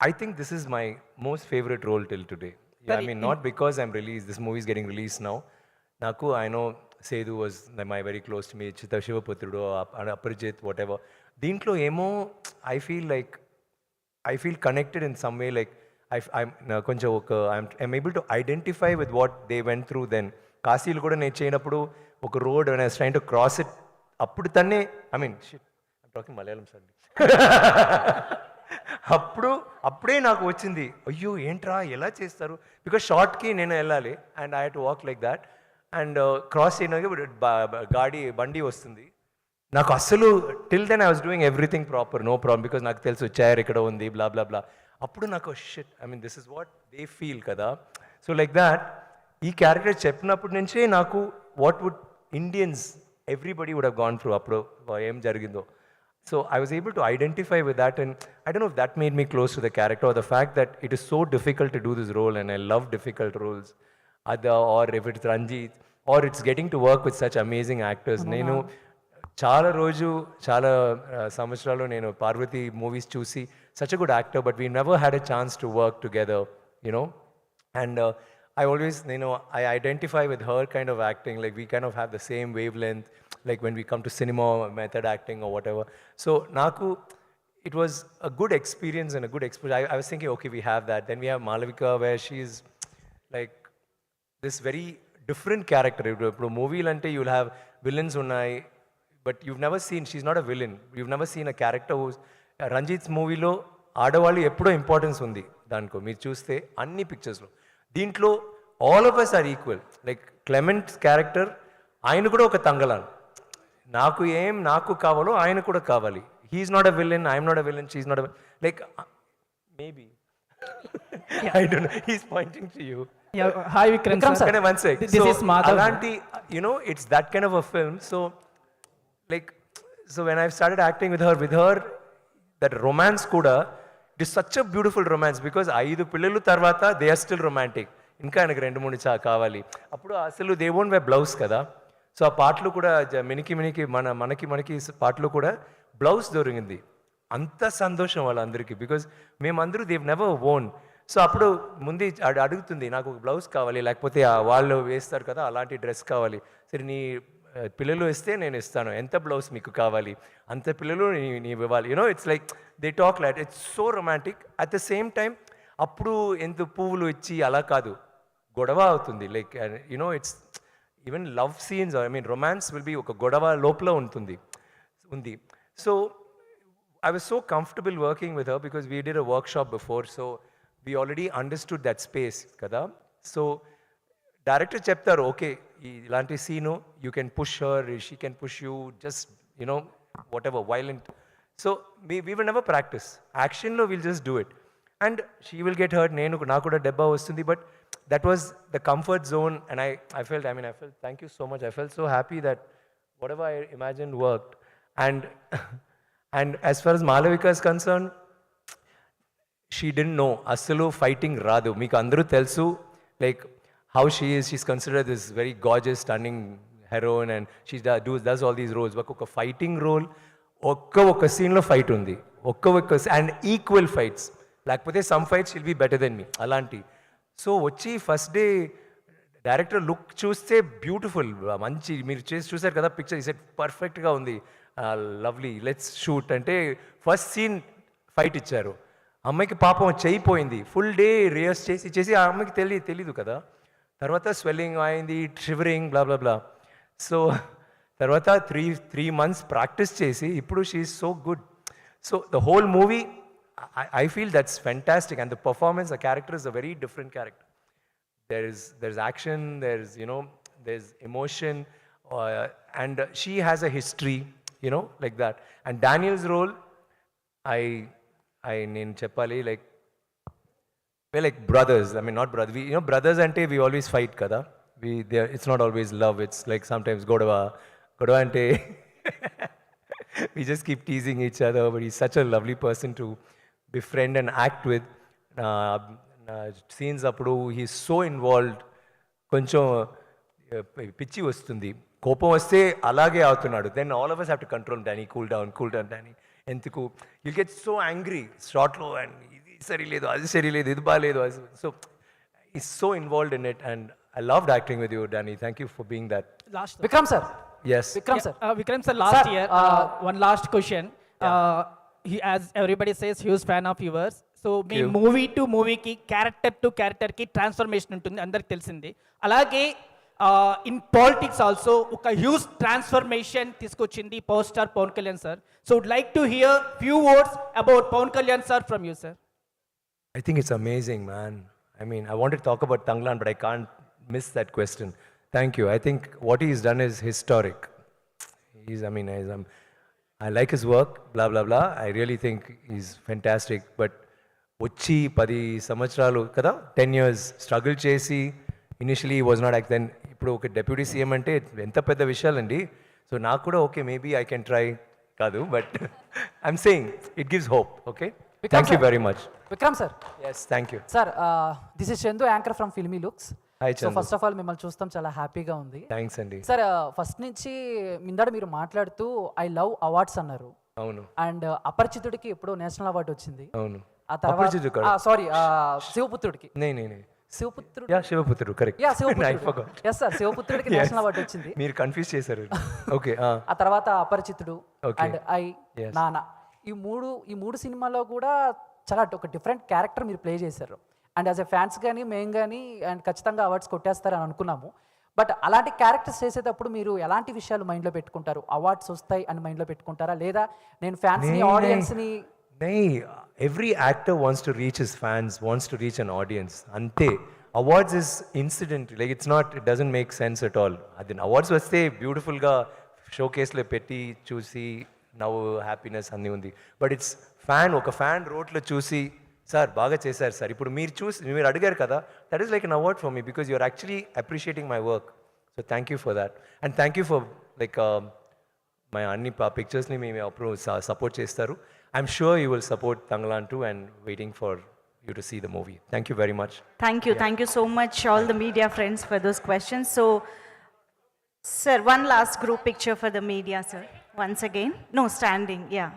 I think this is my most favorite role till today. I mean, not because I'm released. This movie is getting released now. Naku, I know Sedu was my very close to me. Chita Shivaputrudu, Aparijit, whatever. Dintlo emo, I feel connected in some way. Like I'm able to identify with what they went through then. Kasilu kuda నేను చేయనప్పుడు ఒక road when I was trying to cross it, అప్పుడు తన్నే, I mean, shit, I'm talking Malayalam, sorry. అప్పుడే నాకు వచ్చింది, అయ్యో ఏంట్రా ఎలా చేస్తారు, బికాస్ షార్ట్కి నేను వెళ్ళాలి and I have to walk like that. And cross చేయడానికి బండి వస్తుంది. నాకు అస్సలు till then I was doing everything proper, no problem, because నాకు తెలుసు చైర్ ఇక్కడ ఉంది, బ్లా బ్లా బ్లా. అప్పుడు నాకు shit, I mean this is what they feel కదా. సో లైక్ దాట్ ఈ క్యారెక్టర్ చెప్పినప్పటి నుంచే నాకు what would Indians everybody would have gone through అప్పుడు ఏం జరిగిందో. So I was able to identify with that, and I don't know if that made me close to the character, or the fact that it is so difficult to do this role, and I love difficult roles. Or if it's Ranjit, or it's getting to work with such amazing actors. Nenu చాలా సంవత్సరాలు నేను Parvati movies చూసి, such a good actor, but we never had a chance to work together, and I always, I identify with her kind of acting, like we kind of have the same wavelength, like when we come to cinema, method acting or whatever. So naku, it was a good experience and a good exposure. I was thinking, okay, we have that. Then we have Malavika, where she is like this very different character. Ippudu movie lante you'll have villains unnai, but you've never seen, she's not a villain. You've never seen a character who's Ranjit's movie lo ఆడవాళ్ళు ఎప్పుడో importance ఉంది దానికో, మీరు చూస్తే అన్ని పిక్చర్స్లో. దీంట్లో all of us are equal. Like Clements character, ఆయన కూడా ఒక తంగలాన్, నాకు కావాలో ఆయన కూడా కావాలి. He's not a villain, I'm not a villain, she's not a, like maybe I don't know, he's pointing to you. Yeah, hi Vikram sir. One sec. This is Madhav. Alanti, it's that kind of a film. So when I started acting with her, that romance kuda, it is such a beautiful romance, because 5 పిల్లలు తర్వాత they are still romantic. ఇంకా ఆయనకు 2-3 కావాలి. అప్పుడు అసలు they won't wear blouse కదా. So ఆ పాటలు కూడా మినికి మనకి పాటలు కూడా బ్లౌజ్ దొరికింది. అంత సంతోషం వాళ్ళందరికీ, బికాజ్ మేమందరూ దేవ్ నెవర్ ఓన్. సో అప్పుడు ముందు అడుగుతుంది, నాకు ఒక బ్లౌజ్ కావాలి, లేకపోతే వాళ్ళు వేస్తారు కదా అలాంటి డ్రెస్ కావాలి. సరే నీ పిల్లలు వేస్తే నేను ఇస్తాను, ఎంత బ్లౌజ్ మీకు కావాలి అంత పిల్లలు నీవు ఇవ్వాలి. It's like they talk light, it's so romantic. At the same time అప్పుడు ఎంత పువ్వులు ఇచ్చి అలా కాదు, గొడవ అవుతుంది. Like it's even love scenes, I mean romance will be ఒక గొడవ లోపల ఉంది. So I was so comfortable working with her, because we did a workshop before, so we already understood that space kada. So director cheptaru, okay, ilanti scene you can push her, she can push you, just whatever violent. So we will never practice action lo, we'll just do it, and she will get hurt, nenu na kuda debba vastundi. But that was the comfort zone, and I felt thank you so much, I felt so happy that whatever I imagined worked. And as far as Malavika is concerned, she didn't know asalu fighting radu. Meeku andaru telusu, like how she's considered this very gorgeous, stunning heroine, and she does all these roles. But oka fighting role, oka scene lo fight undi, and equal fights. Lakapothe some fights she'll be better than me alanti. So వచ్చి first day director look చూస్తే beautiful, మంచి, మీరు చూసారు కదా picture, ఈ set పర్ఫెక్ట్గా ఉంది, lovely, let's shoot అంటే ఫస్ట్ సీన్ ఫైట్ ఇచ్చారు. అమ్మాయికి పాపం చేయిపోయింది, ఫుల్ డే రిహర్స్ చేసి ఆ అమ్మాయికి తెలీదు కదా. తర్వాత స్వెల్లింగ్ అయింది, షివరింగ్, బ్లా బ్లా బ్లా. సో తర్వాత 3 months ప్రాక్టీస్ చేసి ఇప్పుడు she is so good. So the whole movie I feel that's fantastic, and the performance, the character is a very different character. There's action, there's emotion, and she has a history, like that. And Daniel's role, I nenu cheppali, like we're like brothers. I mean, not brothers. We, brothers ante we always fight kada. It's not always love. It's like sometimes godava ante we just keep teasing each other. But he's such a lovely person to befriend and act with. Scenes appudu he's so involved. కొంచెం పిచ్చి వస్తుంది, కోపం వస్తే అలాగే అవుతున్నాడు. Then all of us have to control Danny, cool down Danny. ఎందుకు you get so angry షార్ట్లో, and ఇది సరిలేదు, అది సరిలేదు, ఇది బాగాలేదు. So is so involved in it, and I loved acting with you Danny. Thank you for being that. Vikram sir. Yes. Vikram sir, last year, one last question. He, as everybody says, huge fan of yours. So మీ movie to మూవీకి, character to క్యారెక్టర్కి transformation ఉంటుంది, అందరికి తెలిసింది. అలాగే in politics also ఒక huge transformation తీసుకొచ్చింది power star Pawan Kalyan sir. So would like to hear few words about Pawan Kalyan sir from you sir. I think it's amazing, man. I mean, I wanted to talk about Tanglan, but I can't miss that question. Thank you. I think what he's done is historic. I like his work, blah, blah, blah. I really think he's fantastic. But వచ్చి 10 సంవత్సరాలు కదా, 10 years struggle చేసి, initially was not act, then ఇప్పుడు ఒక deputy CM అంటే ఎంత పెద్ద విషయాలండి. So నాకు కూడా okay, maybe I can try కాదు, but I'm saying it gives hope. Okay, thank you very much. Vikram sir. Yes, thank you sir, this is Chandu, anchor from filmy looks. Hi so Chandu. First of all మిమ్మల్ని చూస్తాం చాలా హ్యాపీగా ఉంది. Thanks అండి. Sir, first నుంచి మిందాడ మీరు మాట్లాడుతూ ఐ లవ్ అవార్డ్స్ అన్నారు. అవును. అండ్ అపరిచితుడికి ఎప్పుడో నేషనల్ అవార్డు వచ్చింది. అవును. ఆ తర్వాత సారీ, శివపుత్రుడికి. Sivaputrudu. Yeah, Sivaputrudu, correct. Yeah, Sivaputrudu. Yes sir, శివపుత్రుడికి నేషనల్ అవార్డు వచ్చింది. మీరు కన్ఫ్యూజ్ చేశారు. ఓకే. ఆ తర్వాత అపరిచితుడు అండ్ నాన్న, ఈ మూడు సినిమాలో కూడా చాలా ఒక డిఫరెంట్ క్యారెక్టర్ మీరు ప్లే చేశారు. అండ్ యాజ్ ఎ ఫ్యాన్స్ కానీ మేము కానీ అండ్ ఖచ్చితంగా అవార్డ్స్ కొట్టేస్తారని అనుకున్నాము. బట్ అలాంటి క్యారెక్టర్స్ చేసేటప్పుడు మీరు ఎలాంటి విషయాలు మైండ్లో పెట్టుకుంటారు? అవార్డ్స్ వస్తాయి అని మైండ్లో పెట్టుకుంటారా, లేదా నేను ఫ్యాన్స్ని, ఆడియన్స్ని? Every actor wants to reach his fans, wants to reach an audience. Ante awards is incident, like it doesn't make sense at all. Adin awards vaste beautiful ga showcase lo petti chusi now happiness anni undi, but it's oka fan wrote lo chusi sir baga chesaru sir, ipudu meer adigaru kada, that is like an award for me because you are actually appreciating my work. So thank you for that, and thank you for like my anni pictures ni me support chestaru. I'm sure you will support Tanglan too, and waiting for you to see the movie. Thank you very much. Thank you. Thank you so much, all the media friends, for those questions. So, sir, one last group picture for the media, sir. Once again. No, standing. Yeah.